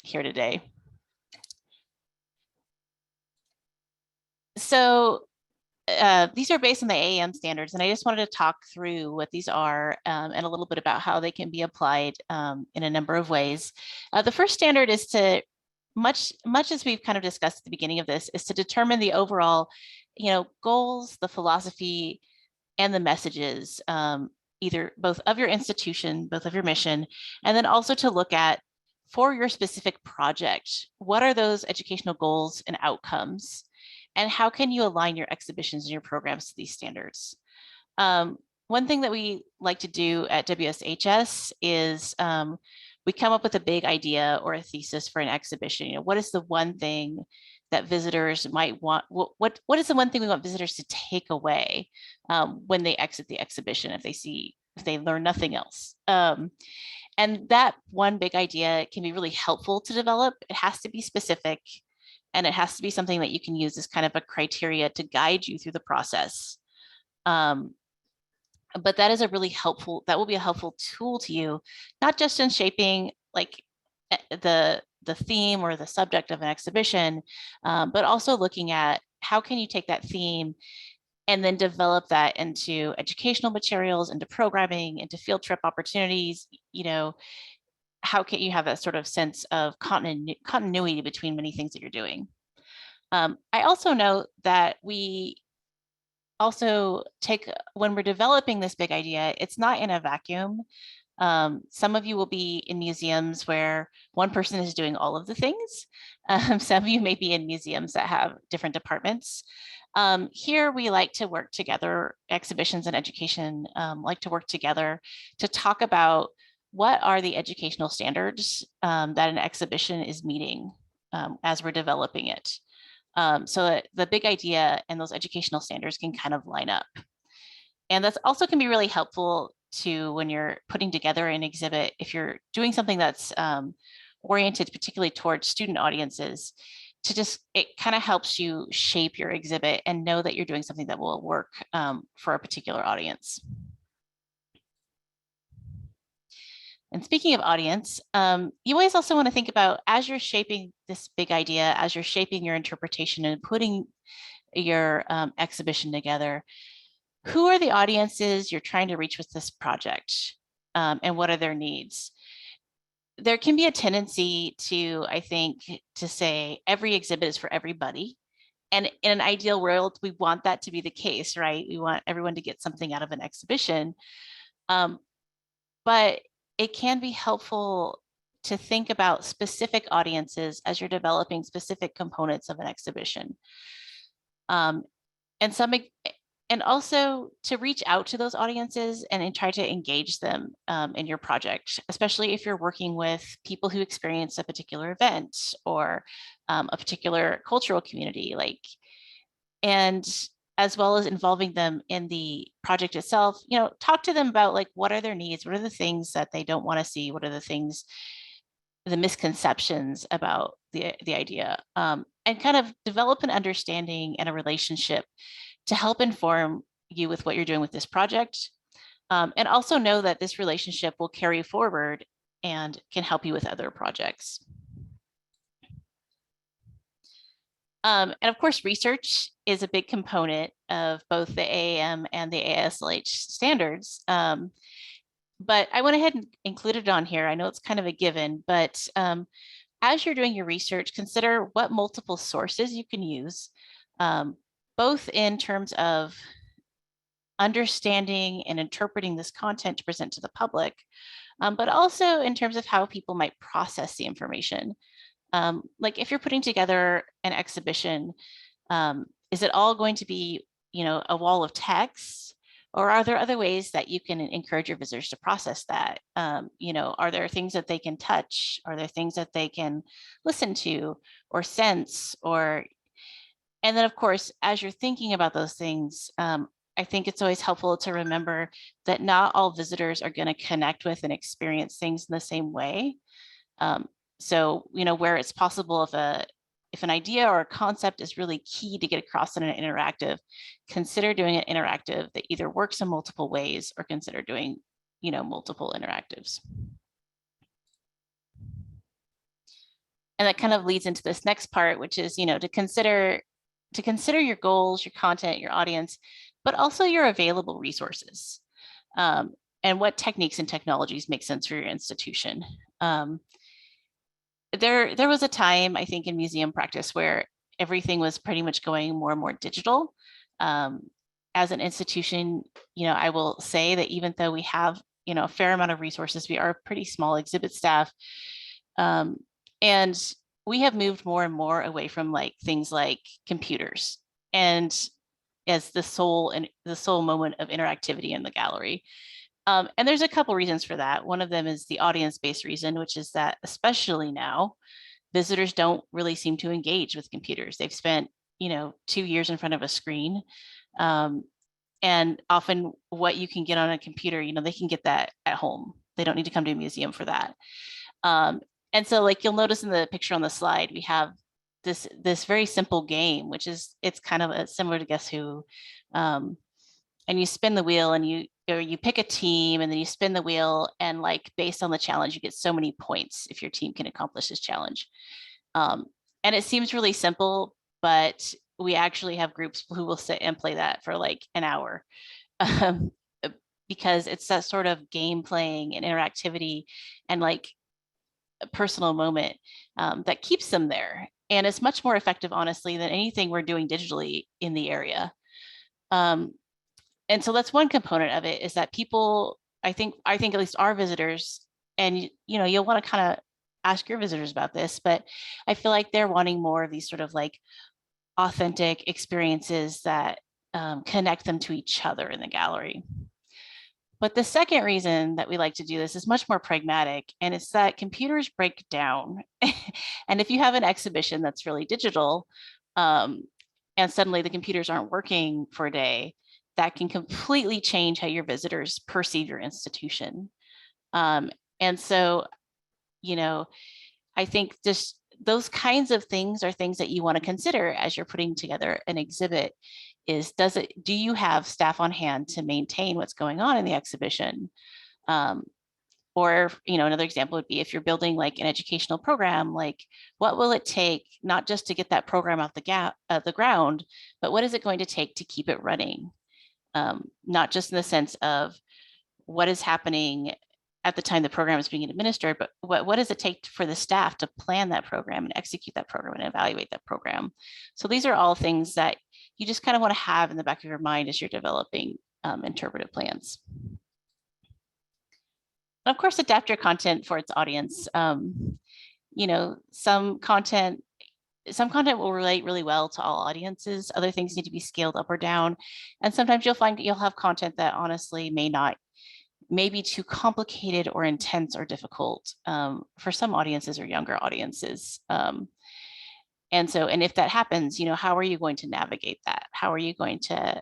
[SPEAKER 3] here today. So these are based on the AAM standards, and I just wanted to talk through what these are and a little bit about how they can be applied in a number of ways. The first standard is to, much as we've kind of discussed at the beginning of this, is to determine the overall, you know, goals, the philosophy, and the messages, either both of your institution, both of your mission, and then also to look at, for your specific project, what are those educational goals and outcomes? And how can you align your exhibitions and your programs to these standards? One thing that we like to do at WSHS is we come up with a big idea or a thesis for an exhibition. You know, what is the one thing that visitors might want? What is the one thing we want visitors to take away when they exit the exhibition if they learn nothing else? And that one big idea can be really helpful to develop. It has to be specific. And it has to be something that you can use as kind of a criteria to guide you through the process. But that is a really helpful, that will be a helpful tool to you, not just in shaping like the theme or the subject of an exhibition, but also looking at how can you take that theme and then develop that into educational materials, into programming, into field trip opportunities. You know, how can you have that sort of sense of continuity between many things that you're doing? I also know that we also take, when we're developing this big idea, it's not in a vacuum. Some of you will be in museums where one person is doing all of the things. Some of you may be in museums that have different departments. Here we like to work together, exhibitions and education like to work together to talk about what are the educational standards that an exhibition is meeting as we're developing it. So that the big idea and those educational standards can kind of line up. And that's also can be really helpful to when you're putting together an exhibit, if you're doing something that's oriented particularly towards student audiences, to just, it kind of helps you shape your exhibit and know that you're doing something that will work for a particular audience. And speaking of audience, you always also want to think about, as you're shaping this big idea, as you're shaping your interpretation and putting your exhibition together, who are the audiences you're trying to reach with this project, and what are their needs? There can be a tendency to, I think, to say every exhibit is for everybody. And in an ideal world, we want that to be the case, right? We want everyone to get something out of an exhibition. But it can be helpful to think about specific audiences as you're developing specific components of an exhibition. And also to reach out to those audiences and try to engage them in your project, especially if you're working with people who experience a particular event or a particular cultural community, and as well as involving them in the project itself. Talk to them about what are their needs, what are the things that they don't want to see, what are the misconceptions about the idea, and kind of develop an understanding and a relationship to help inform you with what you're doing with this project. And also know that this relationship will carry forward and can help you with other projects. And of course, research is a big component of both the AAM and the ASLH standards. But I went ahead and included it on here. I know it's kind of a given, but as you're doing your research, consider what multiple sources you can use, both in terms of understanding and interpreting this content to present to the public, but also in terms of how people might process the information. Like if you're putting together an exhibition, is it all going to be, a wall of text? Or are there other ways that you can encourage your visitors to process that? Are there things that they can touch? Are there things that they can listen to or sense? And then, of course, as you're thinking about those things, I think it's always helpful to remember that not all visitors are going to connect with and experience things in the same way. So, where it's possible, if an idea or a concept is really key to get across in an interactive, consider doing an interactive that either works in multiple ways, or consider doing, multiple interactives. And that kind of leads into this next part, which is, to consider your goals, your content, your audience, but also your available resources, and what techniques and technologies make sense for your institution. There was a time, I think, in museum practice where everything was pretty much going more and more digital. As an institution, I will say that even though we have, a fair amount of resources, we are a pretty small exhibit staff. And we have moved more and more away from things like computers and as the sole moment of interactivity in the gallery. And there's a couple reasons for that. One of them is the audience-based reason, which is that especially now, visitors don't really seem to engage with computers. They've spent, 2 years in front of a screen. And often what you can get on a computer, they can get that at home. They don't need to come to a museum for that. And so you'll notice in the picture on the slide, we have this very simple game, which is, it's kind of similar to Guess Who. And you spin the wheel and you pick a team, and then you spin the wheel, and based on the challenge, you get so many points if your team can accomplish this challenge. And it seems really simple, but we actually have groups who will sit and play that for an hour, because it's that sort of game playing and interactivity and a personal moment that keeps them there. And it's much more effective, honestly, than anything we're doing digitally in the area. And so that's one component of it, is that people, I think at least our visitors, and you'll want to kind of ask your visitors about this, but I feel like they're wanting more of these sort of authentic experiences that connect them to each other in the gallery. But the second reason that we like to do this is much more pragmatic, and it's that computers break down. And if you have an exhibition that's really digital, and suddenly the computers aren't working for a day, that can completely change how your visitors perceive your institution. And so, I think just those kinds of things are things that you want to consider as you're putting together an exhibit. Do you have staff on hand to maintain what's going on in the exhibition? Or, another example would be if you're building an educational program, what will it take, not just to get that program off the ground, but what is it going to take to keep it running? not just in the sense of what is happening at the time the program is being administered, but what does it take for the staff to plan that program and execute that program and evaluate that program? So these are all things that you just kind of want to have in the back of your mind as you're developing interpretive plans. And of course, adapt your content for its audience. You know, some content will relate really well to all audiences. Other things need to be scaled up or down. And sometimes you'll find you'll have content that honestly may be too complicated or intense or difficult for some audiences or younger audiences. And if that happens, you know, how are you going to navigate that? How are you going to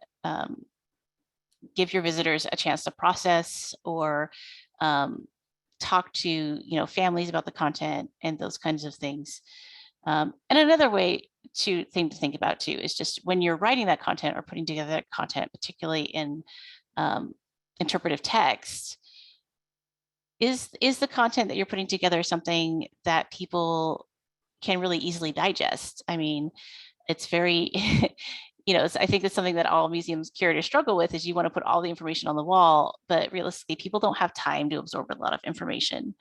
[SPEAKER 3] give your visitors a chance to process or talk to, you know, families about the content and those kinds of things? And another thing to think about too is just when you're writing that content or putting together that content, particularly in interpretive text, is the content that you're putting together something that people can really easily digest? I mean, it's very, you know, I think it's something that all museums curators struggle with is you want to put all the information on the wall, but realistically, people don't have time to absorb a lot of information.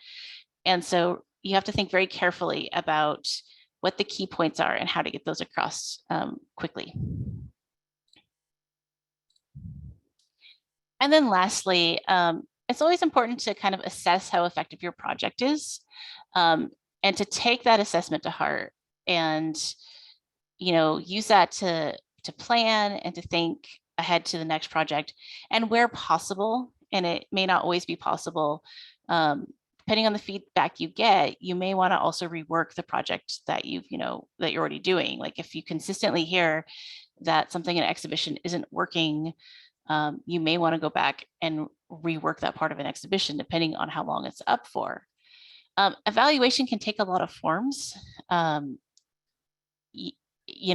[SPEAKER 3] And so you have to think very carefully about what the key points are and how to get those across quickly. And then lastly, it's always important to kind of assess how effective your project is and to take that assessment to heart and, you know, use that to plan and to think ahead to the next project. And where possible, and it may not always be possible, depending on the feedback you get, you may want to also rework the project that you're already doing. Like if you consistently hear that something in an exhibition isn't working, you may want to go back and rework that part of an exhibition, depending on how long it's up for. Evaluation can take a lot of forms. You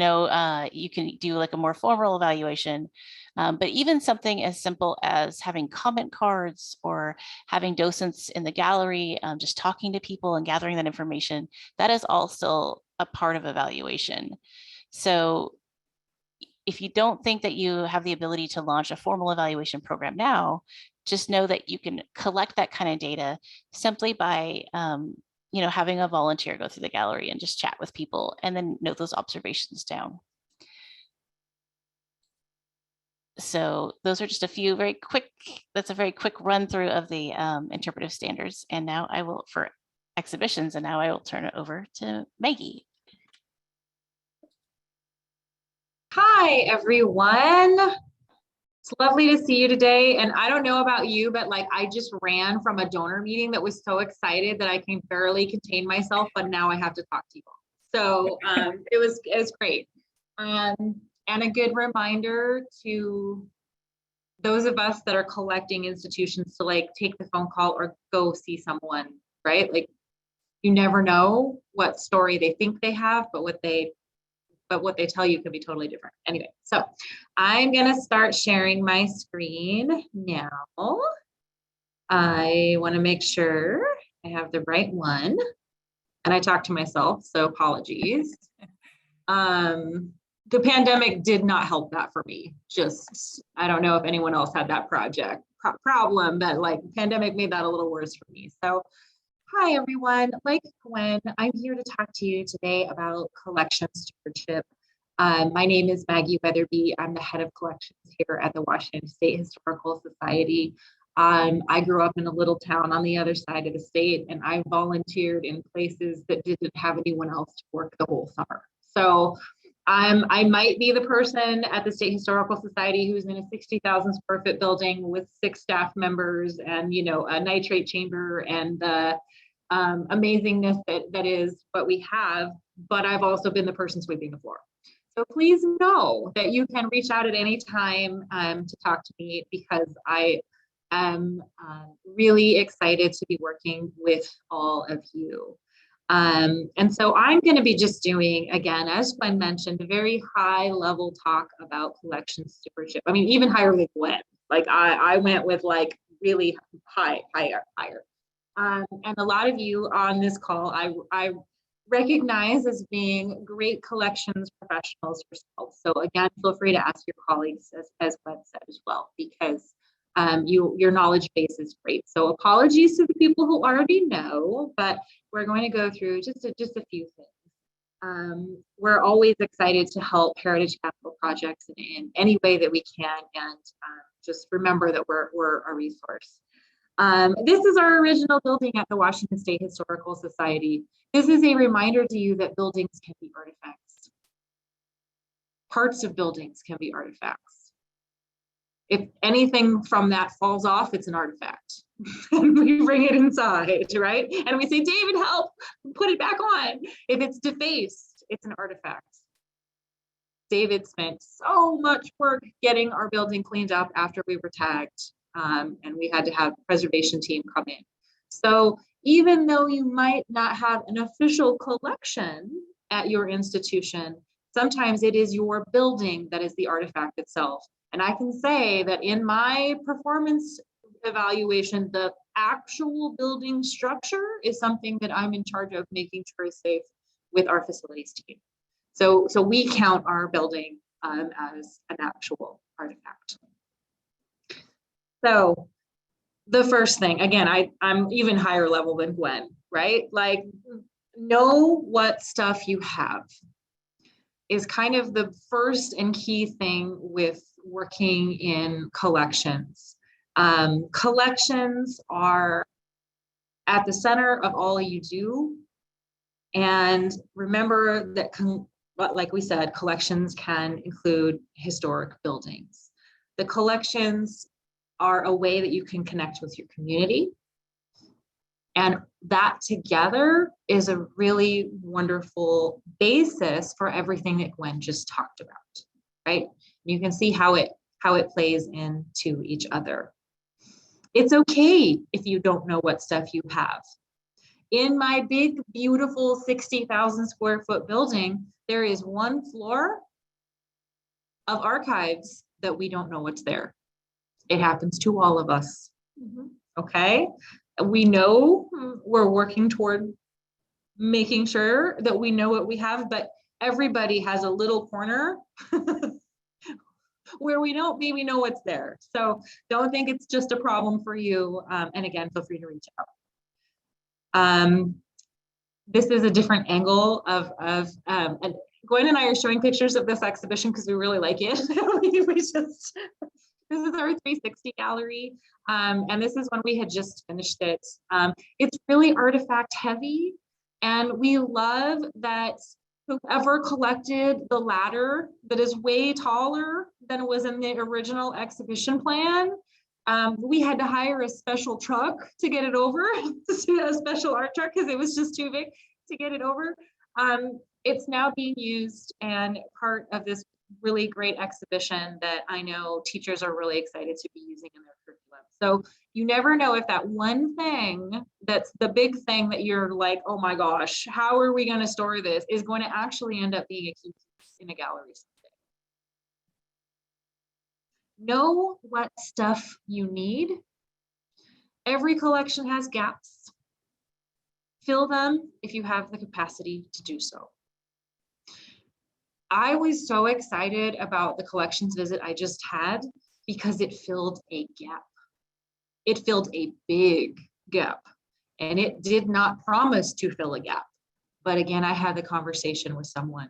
[SPEAKER 3] can do like a more formal evaluation, but even something as simple as having comment cards or having docents in the gallery, just talking to people and gathering that information, that is all still a part of evaluation. So if you don't think that you have the ability to launch a formal evaluation program now, just know that you can collect that kind of data simply by having a volunteer go through the gallery and just chat with people and then note those observations down. So those are just a few that's a very quick run through of the interpretive standards. And now I will, for exhibitions, and now I will turn it over to Maggie.
[SPEAKER 4] Hi, everyone. It's lovely to see you today. And I don't know about you, but like I just ran from a donor meeting that was so excited that I can barely contain myself, but now I have to talk to you. So it was great. And a good reminder to those of us that are collecting institutions to like take the phone call or go see someone, right? Like you never know what story they think they have, but what they tell you could be totally different. Anyway, so I'm gonna start sharing my screen now. I wanna make sure I have the right one. And I talked to myself, so apologies. The pandemic did not help that for me. Just, I don't know if anyone else had that problem, but like pandemic made that a little worse for me. So hi, everyone. Like Gwen, I'm here to talk to you today about collection stewardship. My name is Maggie Weatherbee. I'm the head of collections here at the Washington State Historical Society. I grew up in a little town on the other side of the state, and I volunteered in places that didn't have anyone else to work the whole summer. So I might be the person at the State Historical Society who's in a 60,000 square foot building with 6 staff members and, a nitrate chamber and the amazingness that is what we have, but I've also been the person sweeping the floor. So please know that you can reach out at any time to talk to me because I am really excited to be working with all of you. And so I'm going to be just doing, again, as Gwen mentioned, a very high level talk about collection stewardship. I mean, even higher than Gwen. Like I went with like really higher. And a lot of you on this call, I recognized as being great collections professionals yourself. So again, feel free to ask your colleagues, as Gwen said as well, because your knowledge base is great. So apologies to the people who already know, but we're going to go through just a few things. We're always excited to help Heritage Capital projects in any way that we can, and just remember that we're a resource. This is our original building at the Washington State Historical Society. This is a reminder to you that buildings can be artifacts. Parts of buildings can be artifacts. If anything from that falls off, it's an artifact. We bring it inside, right? And we say, David, help, put it back on. If it's defaced, it's an artifact. David spent so much work getting our building cleaned up after we were tagged. And we had to have a preservation team come in. So even though you might not have an official collection at your institution, sometimes it is your building that is the artifact itself. And I can say that in my performance evaluation, the actual building structure is something that I'm in charge of making sure is safe with our facilities team. So we count our building as an actual artifact. So the first thing, again, I'm even higher level than Gwen, right? Like, know what stuff you have is kind of the first and key thing with working in collections. Collections are at the center of all you do. And remember that, like we said, collections can include historic buildings. The collections are a way that you can connect with your community. And that together is a really wonderful basis for everything that Gwen just talked about, right? You can see how it plays into each other. It's okay if you don't know what stuff you have. In my big, beautiful 60,000 square foot building, there is one floor of archives that we don't know what's there. It happens to all of us, okay? We know we're working toward making sure that we know what we have, but everybody has a little corner where we don't maybe know what's there. So don't think it's just a problem for you. And again, feel free to reach out. This is a different angle of and Gwen and I are showing pictures of this exhibition because we really like it. This is our 360 gallery, and this is when we had just finished it. It's really artifact heavy, and we love that whoever collected the ladder that is way taller than was in the original exhibition plan, we had to hire a special truck to get it over, a special art truck, because it was just too big to get it over. It's now being used and part of this really great exhibition that I know teachers are really excited to be using in their curriculum. So you never know if that one thing that's the big thing that you're like, oh my gosh, how are we going to store this, is going to actually end up being a key piece in a gallery someday. Know what stuff you need. Every collection has gaps. Fill them if you have the capacity to do so. I was so excited about the collections visit I just had because it filled a gap. It filled a big gap, and it did not promise to fill a gap. But again, I had the conversation with someone.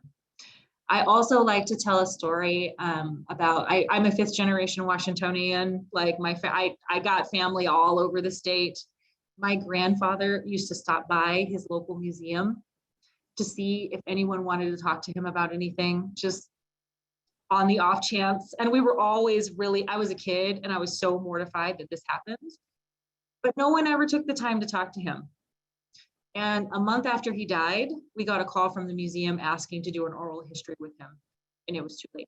[SPEAKER 4] I also like to tell a story about, I'm a 5th generation Washingtonian. Like I got family all over the state. My grandfather used to stop by his local museum to see if anyone wanted to talk to him about anything, just on the off chance. And we were always really, I was a kid and I was so mortified that this happened, but no one ever took the time to talk to him. And a month after he died, we got a call from the museum asking to do an oral history with him, and it was too late.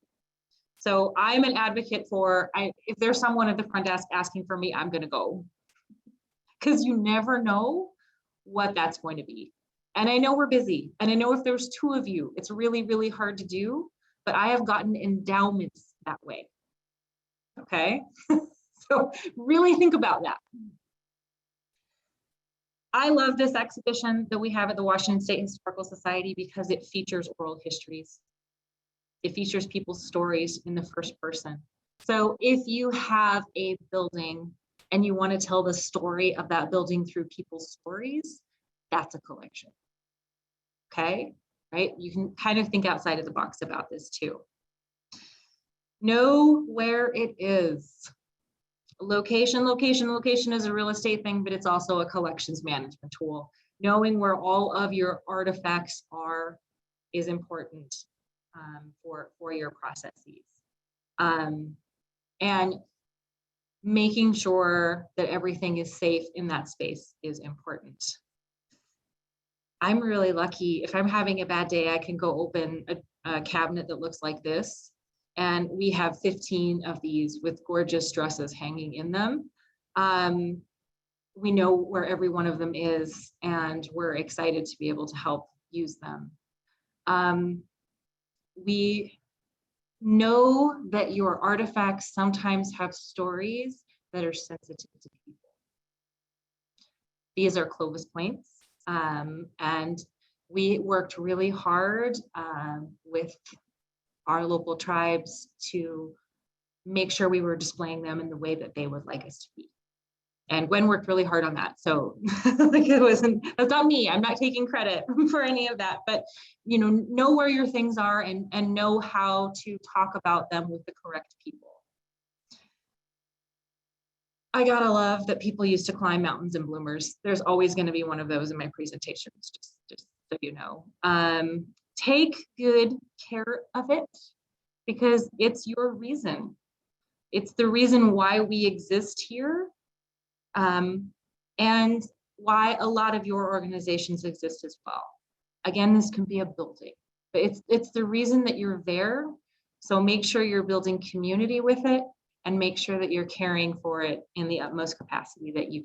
[SPEAKER 4] So I'm an advocate for, if there's someone at the front desk asking for me, I'm gonna go. Because you never know what that's going to be. And I know we're busy, and I know if there's 2 of you, it's really, really hard to do, but I have gotten endowments that way, okay? So really think about that. I love this exhibition that we have at the Washington State Historical Society because it features oral histories. It features people's stories in the first person. So if you have a building and you want to tell the story of that building through people's stories, that's a collection. Okay, right? You can kind of think outside of the box about this too. Know where it is. Location is a real estate thing, but it's also a collections management tool. Knowing where all of your artifacts are is important for your processes. And making sure that everything is safe in that space is important. I'm really lucky. If I'm having a bad day, I can go open a cabinet that looks like this. And we have 15 of these with gorgeous dresses hanging in them. We know where every one of them is, and we're excited to be able to help use them. We know that your artifacts sometimes have stories that are sensitive to people. These are Clovis points, and we worked really hard with our local tribes to make sure we were displaying them in the way that they would like us to be. And Gwen worked really hard on that. So like that's not me. I'm not taking credit for any of that, but know where your things are and know how to talk about them with the correct people. I gotta love that people used to climb mountains and bloomers. There's always going to be one of those in my presentations, just so you know. Take good care of it because it's your reason. It's the reason why we exist here, and why a lot of your organizations exist as well. Again, this can be a building, but it's the reason that you're there. So make sure you're building community with it and make sure that you're caring for it in the utmost capacity that you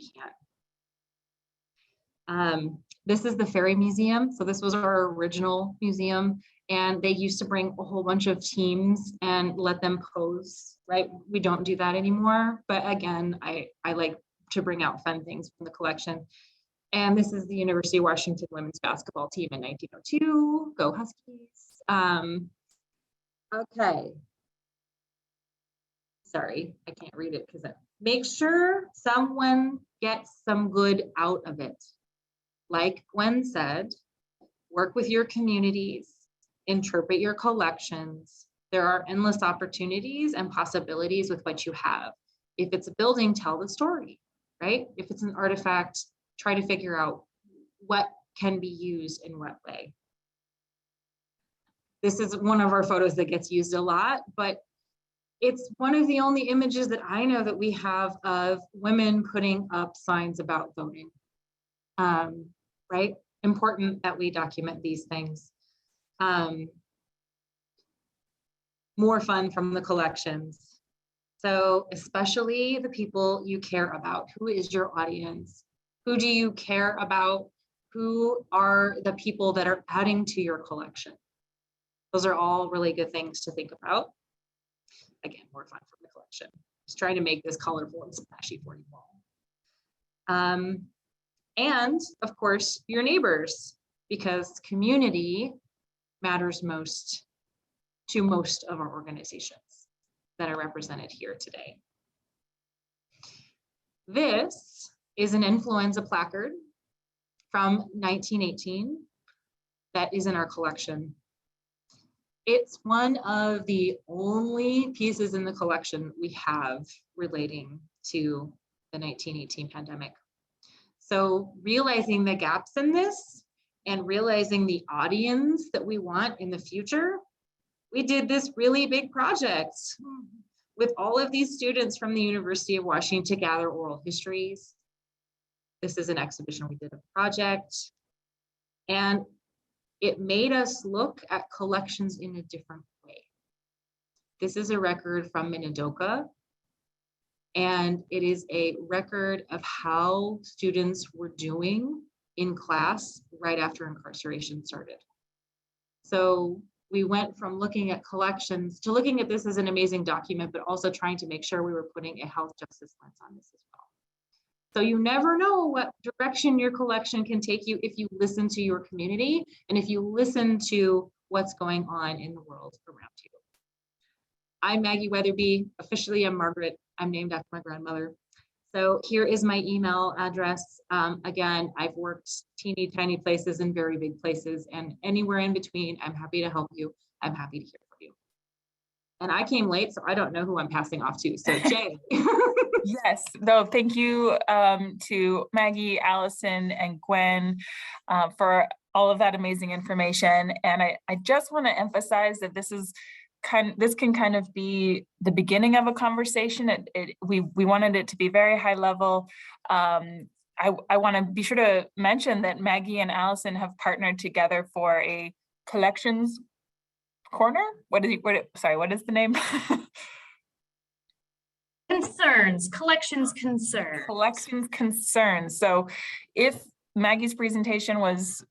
[SPEAKER 4] can. This is the Ferry Museum. So this was our original museum, and they used to bring a whole bunch of teams and let them pose, right? We don't do that anymore, but again, I like to bring out fun things from the collection. And this is the University of Washington women's basketball team in 1902. Go Huskies. Okay. Sorry, I can't read it because make sure someone gets some good out of it. Like Gwen said, work with your communities, interpret your collections. There are endless opportunities and possibilities with what you have. If it's a building, tell the story, right? If it's an artifact, try to figure out what can be used in what way. This is one of our photos that gets used a lot, but it's one of the only images that I know that we have of women putting up signs about voting. Right? Important that we document these things. More fun from the collections. So especially the people you care about. Who is your audience? Who do you care about? Who are the people that are adding to your collection? Those are all really good things to think about. Again, more fun from the collection. Just trying to make this colorful and splashy for you all. And of course, your neighbors, because community matters most to most of our organizations that are represented here today. This is an influenza placard from 1918 that is in our collection. It's one of the only pieces in the collection we have relating to the 1918 pandemic. So realizing the gaps in this and realizing the audience that we want in the future, we did this really big project with all of these students from the University of Washington to gather oral histories. This is an exhibition we did a project, and it made us look at collections in a different way. This is a record from Minidoka, and it is a record of how students were doing in class right after incarceration started. So we went from looking at collections to looking at this as an amazing document, but also trying to make sure we were putting a health justice lens on this as well. So you never know what direction your collection can take you if you listen to your community and if you listen to what's going on in the world around you. I'm Maggie Weatherbee. Officially, I'm Margaret. I'm named after my grandmother. So here is my email address. Again, I've worked teeny tiny places and very big places, and anywhere in between. I'm happy to help you. I'm happy to hear from you. And I came late, so I don't know who I'm passing off to. So Jay.
[SPEAKER 1] Yes, no, thank you to Maggie, Allison, and Gwen for all of that amazing information. And I just want to emphasize that this can kind of be the beginning of a conversation. We wanted it to be very high level. I want to be sure to mention that Maggie and Allison have partnered together for a collections corner. What is the name?
[SPEAKER 2] Collections concerns.
[SPEAKER 1] So if Maggie's presentation was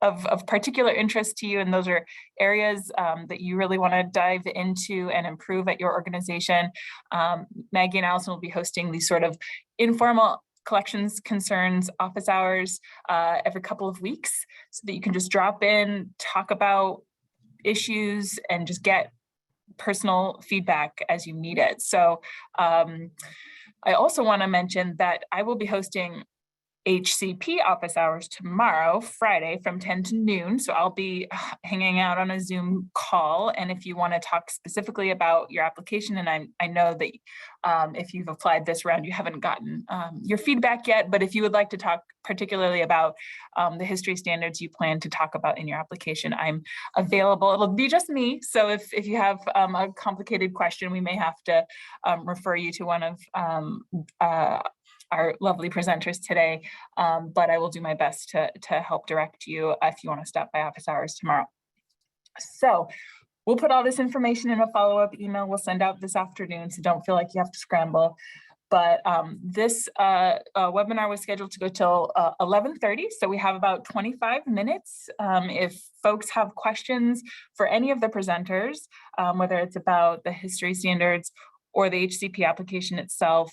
[SPEAKER 1] of particular interest to you, and those are areas that you really want to dive into and improve at your organization, Maggie and Allison will be hosting these sort of informal collections concerns office hours every couple of weeks, so that you can just drop in, talk about issues, and just get personal feedback as you need it. So I also want to mention that I will be hosting HCP office hours tomorrow, Friday, from 10 to noon. So I'll be hanging out on a Zoom call. And if you want to talk specifically about your application, and I know that if you've applied this round, you haven't gotten your feedback yet, but if you would like to talk particularly about the history standards you plan to talk about in your application, I'm available. It'll be just me. So if you have a complicated question, we may have to refer you to one of our lovely presenters today, but I will do my best to help direct you if you want to stop by office hours tomorrow. So we'll put all this information in a follow-up email we'll send out this afternoon, so don't feel like you have to scramble. But this webinar was scheduled to go till 11:30, so we have about 25 minutes. If folks have questions for any of the presenters, whether it's about the history standards or the HCP application itself,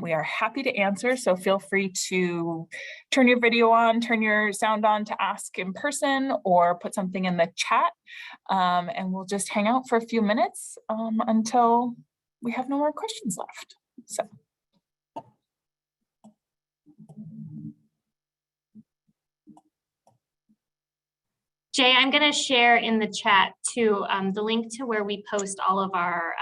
[SPEAKER 1] we are happy to answer, so feel free to turn your video on, turn your sound on to ask in person, or put something in the chat, and we'll just hang out for a few minutes until we have no more questions left. So.
[SPEAKER 2] Jay, I'm going to share in the chat too the link to where we post all of our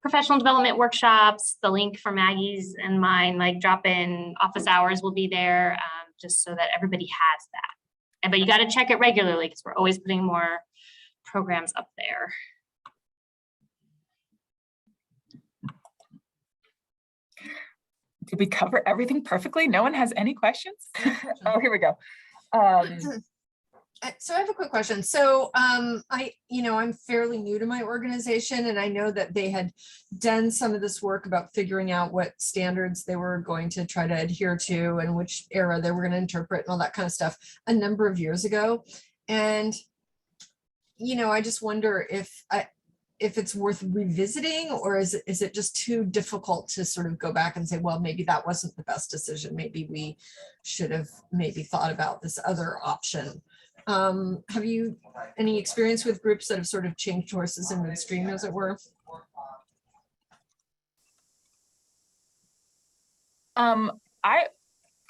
[SPEAKER 2] professional development workshops. The link for Maggie's and mine, like drop-in office hours, will be there, just so that everybody has that. But you got to check it regularly because we're always putting more programs up there.
[SPEAKER 1] Did we cover everything perfectly? No one has any questions? Oh, here we go.
[SPEAKER 5] So I have a quick question. So I'm fairly new to my organization, and I know that they had done some of this work about figuring out what standards they were going to try to adhere to and which era they were going to interpret and all that kind of stuff a number of years ago. And, I just wonder if it's worth revisiting, or is it just too difficult to sort of go back and say, well, maybe that wasn't the best decision. Maybe we should have thought about this other option. Have you any experience with groups that have sort of changed horses in midstream, as it were?
[SPEAKER 1] I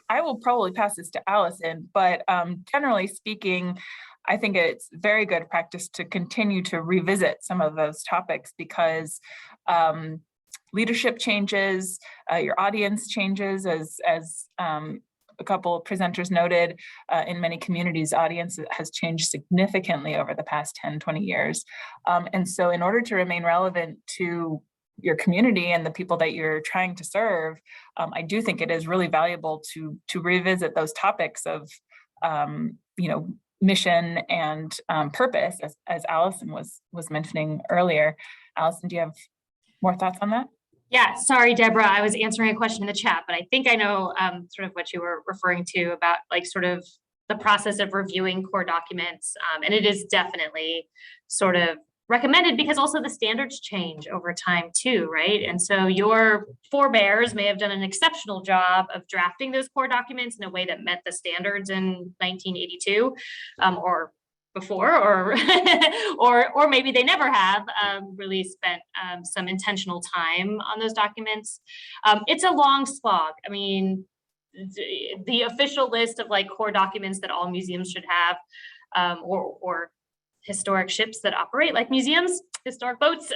[SPEAKER 1] will probably pass this to Allison, but generally speaking, I think it's very good practice to continue to revisit some of those topics, because leadership changes, your audience changes, as a couple of presenters noted, in many communities, audience has changed significantly over the past 10, 20 years. And so in order to remain relevant to your community and the people that you're trying to serve, I do think it is really valuable to revisit those topics of, mission and purpose, as Allison was mentioning earlier. Allison, do you have more thoughts on that?
[SPEAKER 2] Yeah, sorry, Deborah, I was answering a question in the chat, but I think I know sort of what you were referring to about like sort of the process of reviewing core documents. And it is definitely sort of recommended, because also the standards change over time too, right? And so your forebears may have done an exceptional job of drafting those core documents in a way that met the standards in 1982 or before, or maybe they never have really spent some intentional time on those documents. It's a long slog. I mean, the official list of like core documents that all museums should have, or historic ships that operate like museums, historic boats,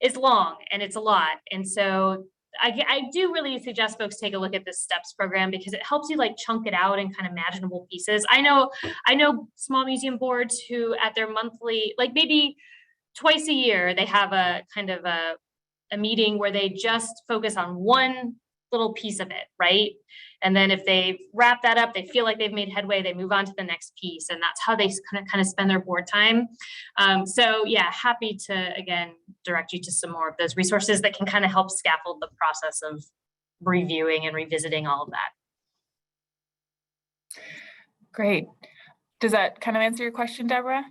[SPEAKER 2] is long and it's a lot. And so I do really suggest folks take a look at this STEPS program, because it helps you like chunk it out in kind of manageable pieces. I know small museum boards who at their monthly, like maybe twice a year, they have a kind of a meeting where they just focus on one little piece of it, right? And then if they wrap that up, they feel like they've made headway, they move on to the next piece. And that's how they kind of spend their board time. So yeah, happy to, again, direct you to some more of those resources that can kind of help scaffold the process of reviewing and revisiting all of that.
[SPEAKER 1] Great. Does that kind of answer your question, Deborah?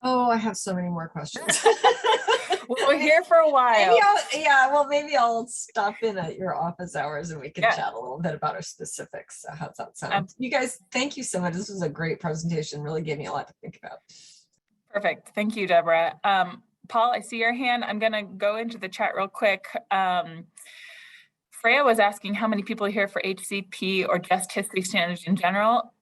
[SPEAKER 5] Oh, I have so many more questions.
[SPEAKER 1] We're here for a while.
[SPEAKER 5] Maybe I'll stop in at your office hours and we can chat a little bit about our specifics. So how's that sound? You guys, thank you so much. This was a great presentation. Really gave me a lot to think about.
[SPEAKER 1] Perfect. Thank you, Deborah. Paul, I see your hand. I'm going to go into the chat real quick. Freya was asking how many people are here for HCP or just history standards in general.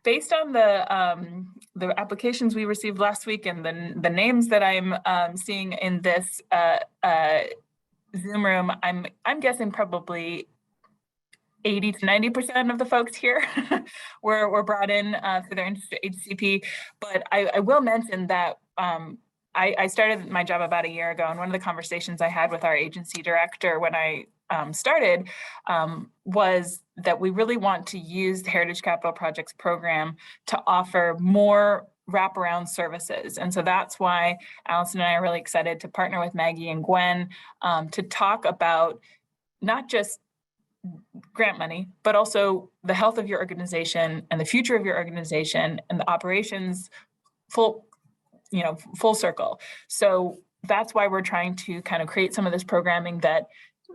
[SPEAKER 1] Based on the applications we received last week and the names that I'm seeing in this Zoom room, I'm guessing probably 80 to 90% of the folks here were brought in for their interest in HCP. But I will mention that I started my job about a year ago, and one of the conversations I had with our agency director when I started was that we really want to use the Heritage Capital Projects program to offer more wraparound services. And so that's why Allison and I are really excited to partner with Maggie and Gwen to talk about not just grant money, but also the health of your organization and the future of your organization and the operations full circle. So that's why we're trying to kind of create some of this programming that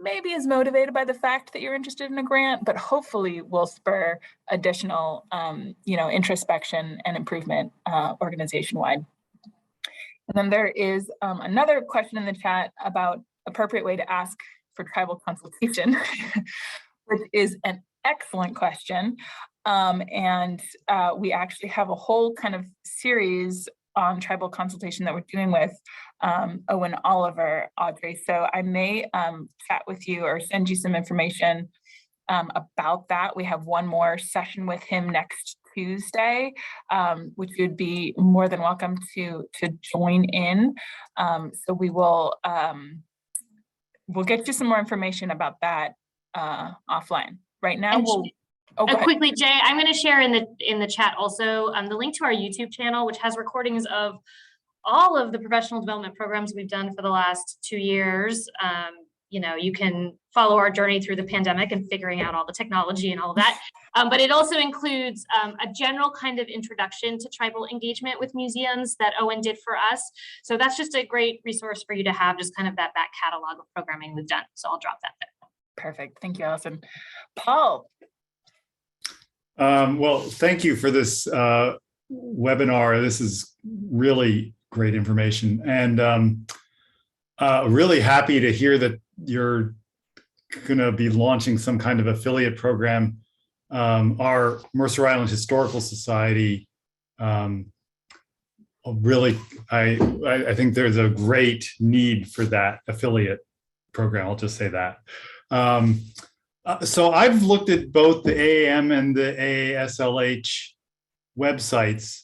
[SPEAKER 1] maybe is motivated by the fact that you're interested in a grant, but hopefully will spur additional, introspection and improvement organization-wide. And then there is another question in the chat about appropriate way to ask for tribal consultation, which is an excellent question. And we actually have a whole kind of series on tribal consultation that we're doing with Owen Oliver, Audrey. So I may chat with you or send you some information about that. We have one more session with him next Tuesday, which you'd be more than welcome to join in. So we will we'll get you some more information about that offline. Right now,
[SPEAKER 2] quickly, Jay, I'm going to share in the chat also the link to our YouTube channel, which has recordings of all of the professional development programs we've done for the last 2 years. You can follow our journey through the pandemic and figuring out all the technology and all of that. But it also includes a general kind of introduction to tribal engagement with museums that Owen did for us. So that's just a great resource for you to have, just kind of that back catalog of programming we've done. So I'll drop that there.
[SPEAKER 1] Perfect. Thank you, Allison. Paul.
[SPEAKER 6] Well, thank you for this webinar. This is really great information, and really happy to hear that you're going to be launching some kind of affiliate program. Our Mercer Island Historical Society, really, I think there's a great need for that affiliate program. I'll just say that. So I've looked at both the AAM and the AASLH websites,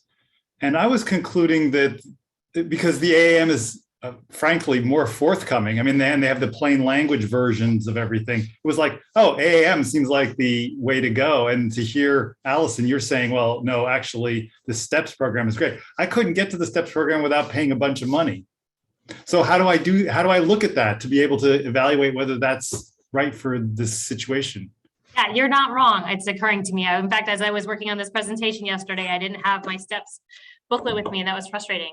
[SPEAKER 6] and I was concluding that because the AAM is frankly more forthcoming. I mean, they have the plain language versions of everything. It was like, oh, AAM seems like the way to go. And to hear Allison, you're saying, well, no, actually the STEPS program is great. I couldn't get to the STEPS program without paying a bunch of money. So how do I look at that to be able to evaluate whether that's right for this situation?
[SPEAKER 2] Yeah, you're not wrong. It's occurring to me. In fact, as I was working on this presentation yesterday, I didn't have my STEPS booklet with me, and that was frustrating.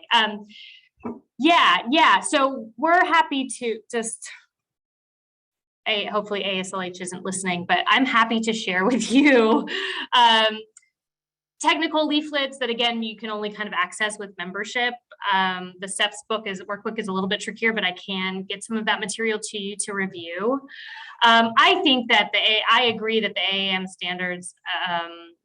[SPEAKER 2] Yeah. So we're happy to just, hopefully ASLH isn't listening, but I'm happy to share with you technical leaflets that, again, you can only kind of access with membership. The STEPS workbook is a little bit trickier, but I can get some of that material to you to review. I think that I agree that the AAM standards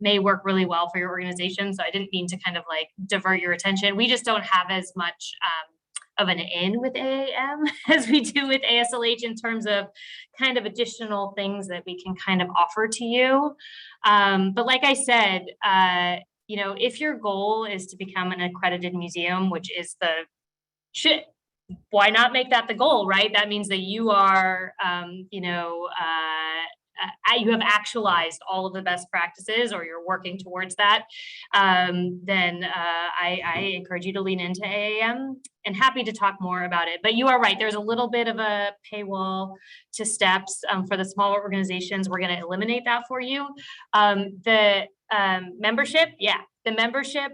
[SPEAKER 2] may work really well for your organization. So I didn't mean to kind of like divert your attention. We just don't have as much of an in with AAM as we do with ASLH in terms of kind of additional things that we can kind of offer to you. But like I said, if your goal is to become an accredited museum, which is why not make that the goal, right? That means that you are, you have actualized all of the best practices, or you're working towards that. Then I encourage you to lean into AAM, and happy to talk more about it. But you are right, there's a little bit of a paywall to STEPS for the smaller organizations. We're going to eliminate that for you. The membership, the membership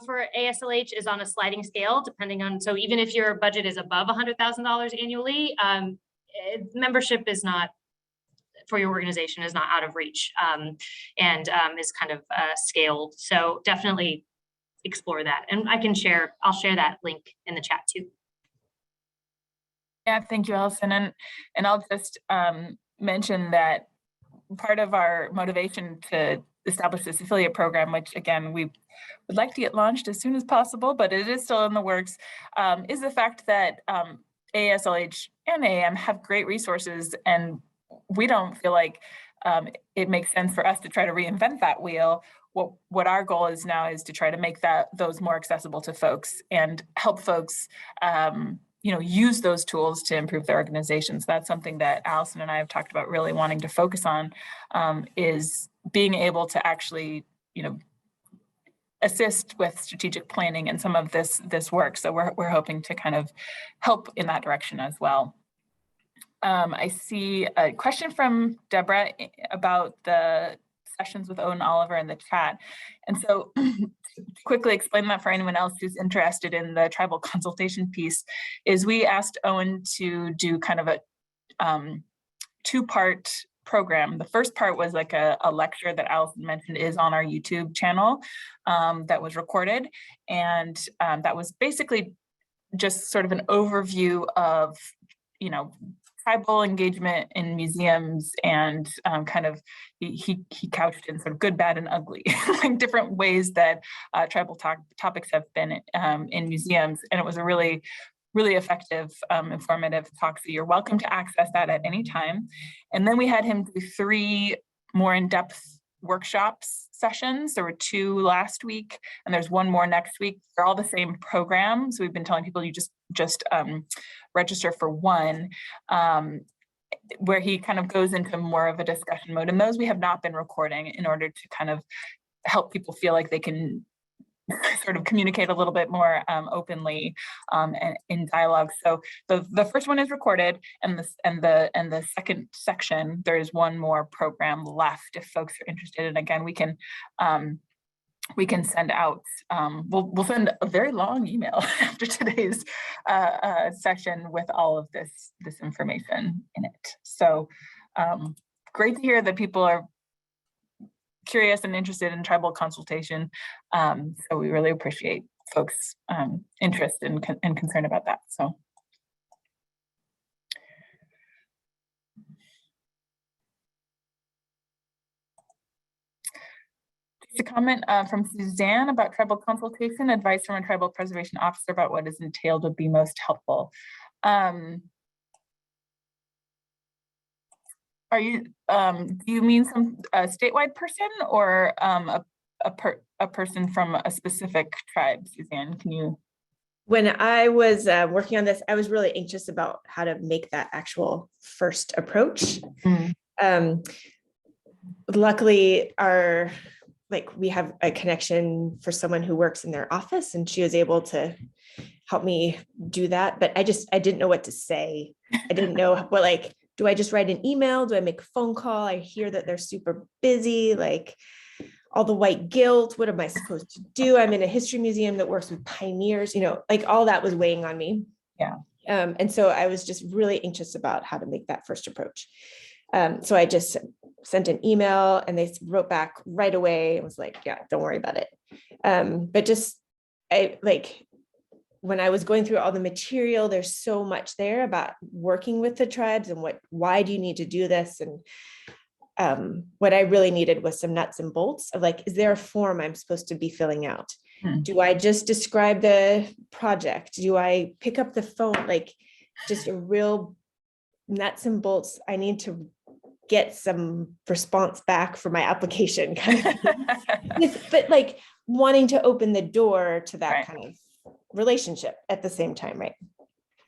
[SPEAKER 2] for ASLH is on a sliding scale, depending on, so even if your budget is above $100,000 annually, membership is not, for your organization, is not out of reach, and is kind of scaled. So definitely explore that. And I'll share that link in the chat too.
[SPEAKER 1] Yeah, thank you, Allison. And I'll just mention that part of our motivation to establish this affiliate program, which again, we would like to get launched as soon as possible, but it is still in the works, is the fact that ASLH and AAM have great resources, and we don't feel like it makes sense for us to try to reinvent that wheel. What our goal is now is to try to make those more accessible to folks and help folks use those tools to improve their organizations. That's something that Allison and I have talked about really wanting to focus on, is being able to actually, assist with strategic planning and some of this work. So we're hoping to kind of help in that direction as well. I see a question from Deborah about the sessions with Owen Oliver in the chat. And so to quickly explain that for anyone else who's interested in the tribal consultation piece, is we asked Owen to do kind of a two-part program. The first part was like a lecture that Allison mentioned is on our YouTube channel that was recorded. And that was basically just sort of an overview of, tribal engagement in museums, and kind of he couched in sort of good, bad, and ugly, like different ways that tribal topics have been in museums. And it was a really, really effective, informative talk. So you're welcome to access that at any time. And then we had him do 3 more in-depth workshops sessions. There were 2 last week, and there's 1 more next week. They're all the same program. So we've been telling people you just register for 1, where he kind of goes into more of a discussion mode. And those we have not been recording in order to kind of help people feel like they can sort of communicate a little bit more openly and in dialogue. So the first one is recorded, and the second section, there is 1 more program left if folks are interested. And again, we can send out, we'll send a very long email after today's session with all of this information in it. So great to hear that people are curious and interested in tribal consultation. So we really appreciate folks' interest and concern about that. So. A comment from Suzanne about tribal consultation. Advice from a tribal preservation officer about what is entailed would be most helpful. Do you mean a statewide person, or a person from a specific tribe, Suzanne? Can you?
[SPEAKER 7] When I was working on this, I was really anxious about how to make that actual first approach. Luckily, we have a connection for someone who works in their office, and she was able to help me do that. But I didn't know what to say. I didn't know do I just write an email? Do I make a phone call? I hear that they're super busy. all the white guilt. What am I supposed to do? I'm in a history museum that works with pioneers, like all that was weighing on me.
[SPEAKER 1] Yeah.
[SPEAKER 7] And so I was just really anxious about how to make that first approach. So I just sent an email and they wrote back right away. It was like, yeah, don't worry about it. But just, when I was going through all the material, there's so much there about working with the tribes and why do you need to do this? And what I really needed was some nuts and bolts of is there a form I'm supposed to be filling out? Do I just describe the project? Do I pick up the phone? Just a real nuts and bolts. I need to get some response back for my application kind of. But wanting to open the door to that kind of relationship at the same time, right?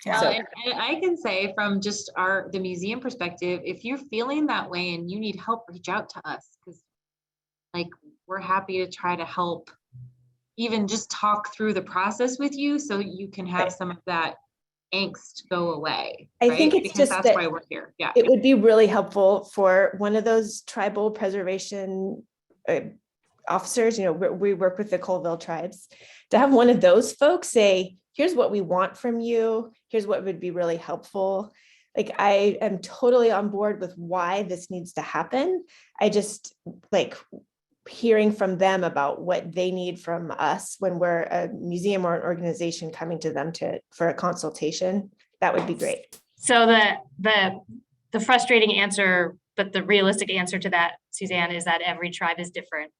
[SPEAKER 1] Yeah.
[SPEAKER 4] So, and I can say from just the museum perspective, if you're feeling that way and you need help, reach out to us, because we're happy to try to help, even just talk through the process with you so you can have some of that angst go away.
[SPEAKER 7] I think it's
[SPEAKER 4] because
[SPEAKER 7] just
[SPEAKER 4] that's why we're here. Yeah.
[SPEAKER 7] It would be really helpful for one of those tribal preservation officers, we work with the Colville tribes, to have one of those folks say, here's what we want from you. Here's what would be really helpful. I am totally on board with why this needs to happen. I just hearing from them about what they need from us when we're a museum or an organization coming to them for a consultation. That would be great.
[SPEAKER 2] So the frustrating answer, but the realistic answer to that, Suzanne, is that every tribe is different.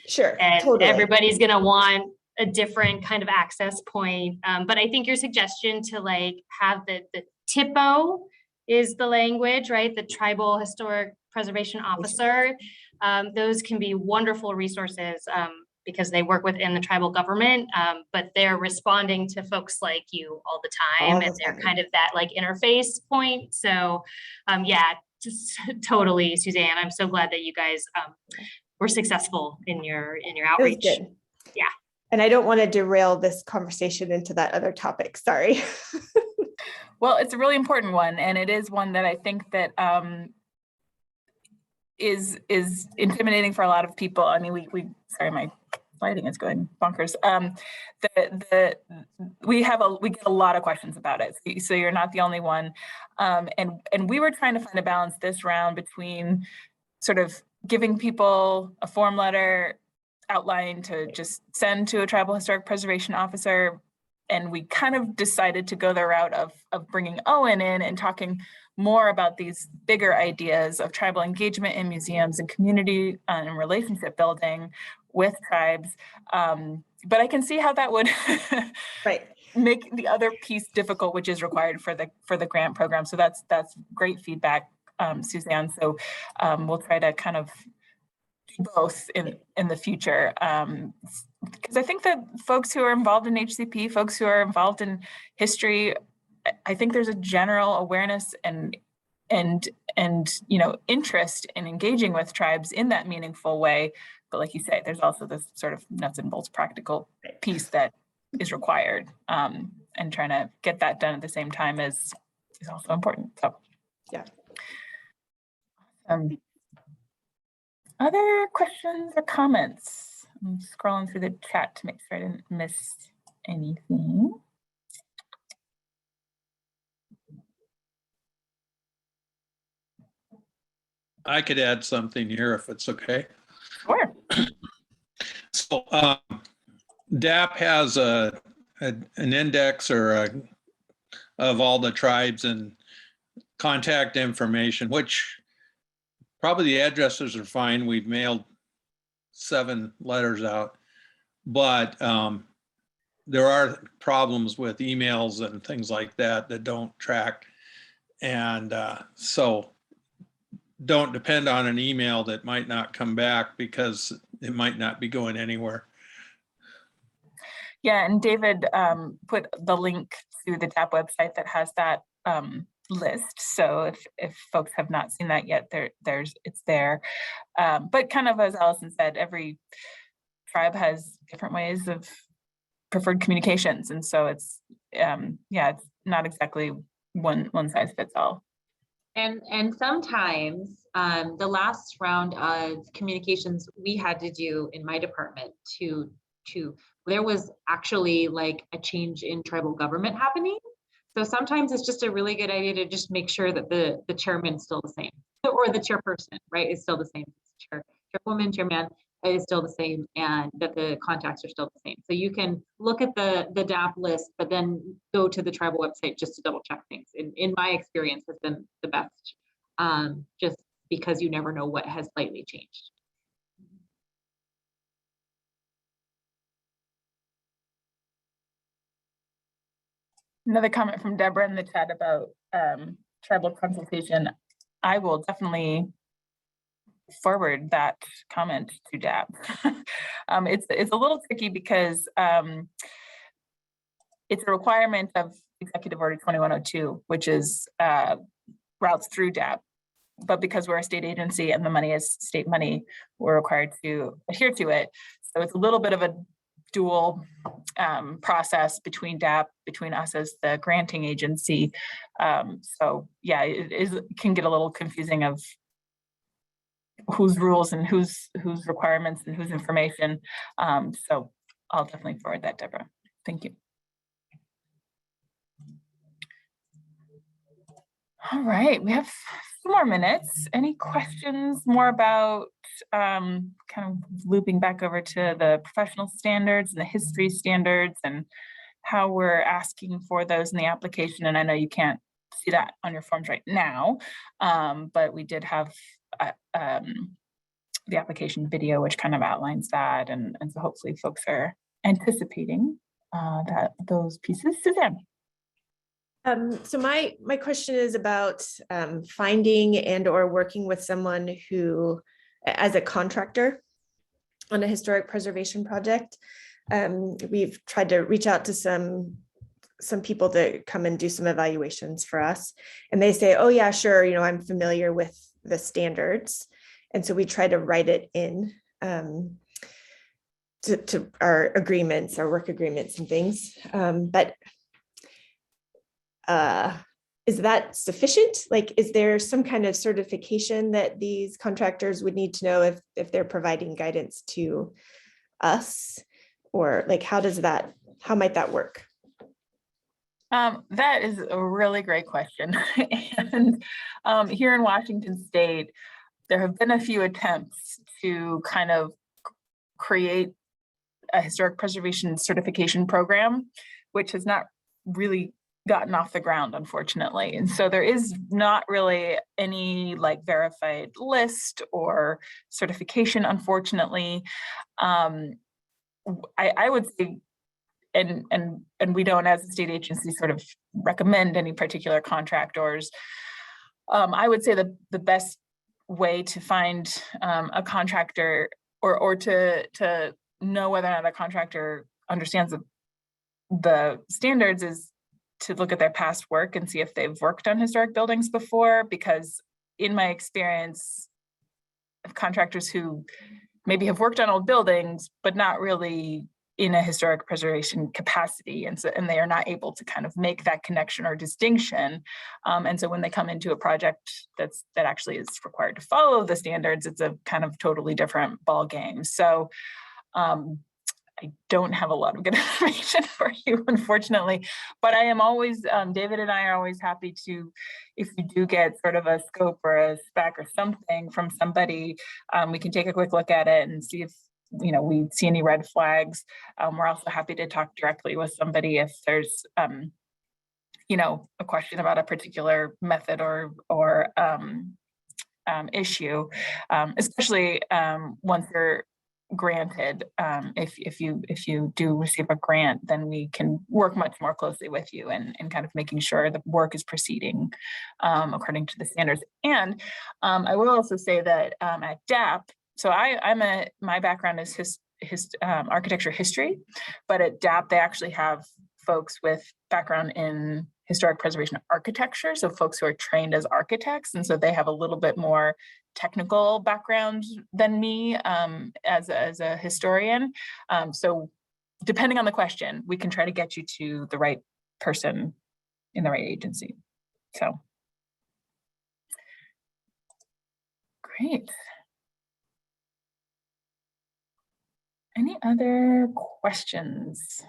[SPEAKER 7] Sure.
[SPEAKER 2] And
[SPEAKER 7] totally.
[SPEAKER 2] everybody's going to want a different kind of access point. But I think your suggestion to have the TIPO is the language, right? The Tribal Historic Preservation Officer. Those can be wonderful resources because they work within the tribal government, but they're responding to folks like you all the time. And they're kind of that interface point. So yeah, just totally, Suzanne, I'm so glad that you guys were successful in your outreach. Yeah.
[SPEAKER 7] And I don't want to derail this conversation into that other topic. Sorry.
[SPEAKER 1] Well, it's a really important one. And it is one that I think that is intimidating for a lot of people. I mean, sorry, my lighting is going bonkers. We get a lot of questions about it. So you're not the only one. And we were trying to find a balance this round between sort of giving people a form letter outline to just send to a tribal historic preservation officer. And we kind of decided to go the route of bringing Owen in and talking more about these bigger ideas of tribal engagement in museums and community and relationship building with tribes. But I can see how that would make the other piece difficult, which is required for the grant program. So that's great feedback, Suzanne. So we'll try to kind of do both in the future. Because I think that folks who are involved in HCP, folks who are involved in history, I think there's a general awareness and interest in engaging with tribes in that meaningful way. But like you say, there's also this sort of nuts and bolts practical piece that is required, and trying to get that done at the same time is also important. So
[SPEAKER 7] yeah.
[SPEAKER 1] Other questions or comments? I'm scrolling through the chat to make sure I didn't miss anything.
[SPEAKER 8] I could add something here if it's okay.
[SPEAKER 1] Sure.
[SPEAKER 8] So DAP has an index of all the tribes and contact information, which probably the addresses are fine. We've mailed 7 letters out, but there are problems with emails and things like that don't track. And so don't depend on an email that might not come back because it might not be going anywhere.
[SPEAKER 1] Yeah, and David put the link to the DAP website that has that list. So if folks have not seen that yet, it's there. But kind of as Allison said, every tribe has different ways of preferred communications, and so it's not exactly one size fits all.
[SPEAKER 4] And sometimes the last round of communications we had to do in my department there was actually like a change in tribal government happening. So sometimes it's just a really good idea to just make sure that the chairman's still the same, or the chairperson, right, is still the same. Chairwoman, chairman is still the same, and that the contacts are still the same. So you can look at the DAP list, but then go to the tribal website just to double check things. In my experience, has been the best, just because you never know what has slightly changed.
[SPEAKER 1] Another comment from Deborah in the chat about tribal consultation. I will definitely forward that comment to DAP. It's a little tricky because it's a requirement of Executive Order 2102, which is routes through DAP. But because we're a state agency and the money is state money, we're required to adhere to it. So it's a little bit of a dual process between DAP, between us as the granting agency. So yeah, it can get a little confusing of whose rules and whose requirements and whose information. So I'll definitely forward that, Deborah. Thank you. All right, we have 2 more minutes. Any questions more about kind of looping back over to the professional standards and the history standards and how we're asking for those in the application? And I know you can't see that on your forms right now, but we did have the application video, which kind of outlines that. And so hopefully folks are anticipating those pieces. Suzanne.
[SPEAKER 7] So my question is about finding and or working with someone who, as a contractor on a historic preservation project. We've tried to reach out to some people to come and do some evaluations for us. And they say, oh yeah, sure, I'm familiar with the standards. And so we try to write it in to our agreements, our work agreements and things. But is that sufficient? Like, is there some kind of certification that these contractors would need to know if they're providing guidance to us? Or like, how might that work?
[SPEAKER 1] That is a really great question. And here in Washington State, there have been a few attempts to kind of create a historic preservation certification program, which has not really gotten off the ground, unfortunately. And so there is not really any like verified list or certification, unfortunately. I would say, and we don't as a state agency sort of recommend any particular contractors. I would say the best way to find a contractor or to know whether or not a contractor understands the standards is to look at their past work and see if they've worked on historic buildings before, because in my experience, contractors who maybe have worked on old buildings, but not really in a historic preservation capacity. And they are not able to kind of make that connection or distinction. And so when they come into a project that actually is required to follow the standards, it's a kind of totally different ball game. So I don't have a lot of good information for you, unfortunately, but I am always, David and I are always happy to, if you do get sort of a scope or a spec or something from somebody, we can take a quick look at it and see if, we see any red flags. We're also happy to talk directly with somebody if there's, a question about a particular method or issue, especially once they're granted. If you do receive a grant, then we can work much more closely with you and kind of making sure the work is proceeding according to the standards. And I will also say that at DAP, so my background is architecture history, but at DAP they actually have folks with background in historic preservation architecture, so folks who are trained as architects, and so they have a little bit more technical background than me as a historian. So depending on the question, we can try to get you to the right person in the right agency. So Great. Any other questions?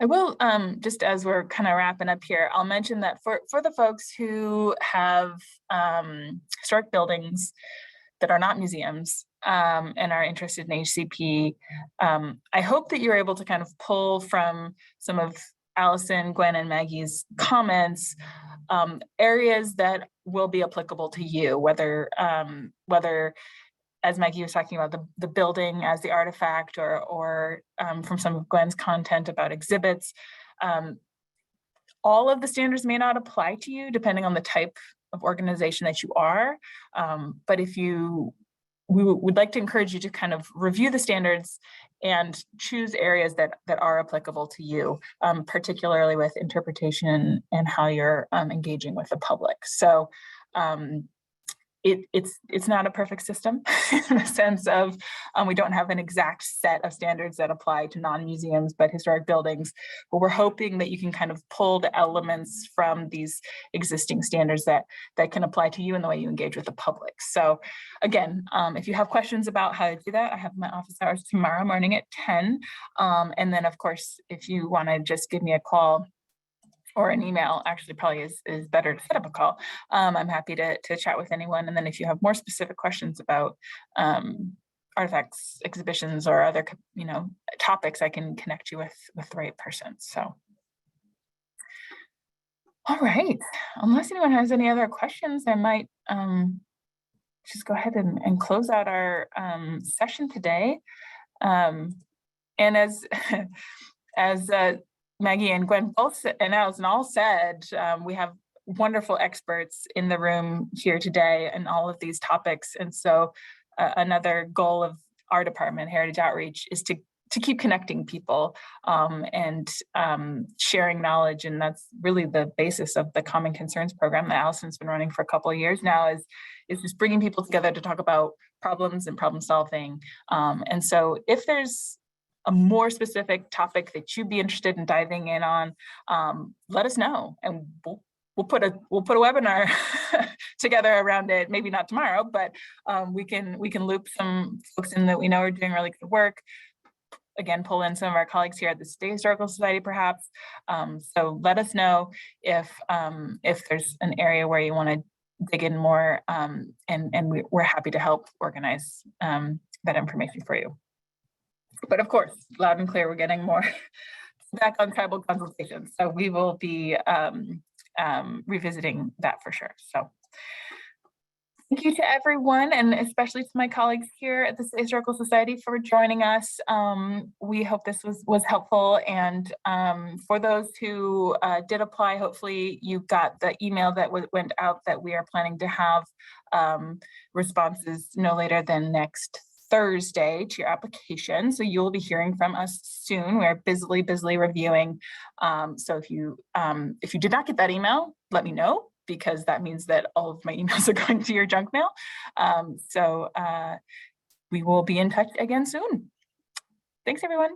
[SPEAKER 1] I will, just as we're kind of wrapping up here, I'll mention that for the folks who have historic buildings that are not museums and are interested in HCP, I hope that you're able to kind of pull from some of Allison, Gwen, and Maggie's comments, areas that will be applicable to you, whether as Maggie was talking about the building as the artifact, or from some of Gwen's content about exhibits. All of the standards may not apply to you depending on the type of organization that you are. But we would like to encourage you to kind of review the standards and choose areas that are applicable to you, particularly with interpretation and how you're engaging with the public. So it's not a perfect system in the sense of we don't have an exact set of standards that apply to non-museums but historic buildings, but we're hoping that you can kind of pull the elements from these existing standards that can apply to you in the way you engage with the public. So again, if you have questions about how to do that, I have my office hours tomorrow morning at 10. And then of course, if you want to just give me a call or an email, actually probably is better to set up a call. I'm happy to chat with anyone. And then if you have more specific questions about artifacts, exhibitions, or other topics, I can connect you with the right person. So, all right, unless anyone has any other questions, I might just go ahead and close out our session today. And as Maggie and Gwen both and Allison all said, we have wonderful experts in the room here today in all of these topics. And so another goal of our department, Heritage Outreach, is to keep connecting people and sharing knowledge. And that's really the basis of the Common Concerns program that Allison's been running for a couple of years now, is just bringing people together to talk about problems and problem solving. And so if there's a more specific topic that you'd be interested in diving in on, let us know, and we'll put a webinar together around it. Maybe not tomorrow, but we can loop some folks in that we know are doing really good work. Again, pull in some of our colleagues here at the State Historical Society, perhaps. So let us know if there's an area where you want to dig in more, and we're happy to help organize that information for you. But of course, loud and clear, we're getting more back on tribal consultations. So we will be revisiting that for sure. So thank you to everyone, and especially to my colleagues here at the State Historical Society for joining us. We hope this was helpful. And for those who did apply, hopefully you got the email that went out that we are planning to have responses no later than next Thursday to your application. So you'll be hearing from us soon. We're busily reviewing. So if you did not get that email, let me know, because that means that all of my emails are going to your junk mail. So we will be in touch again soon. Thanks, everyone.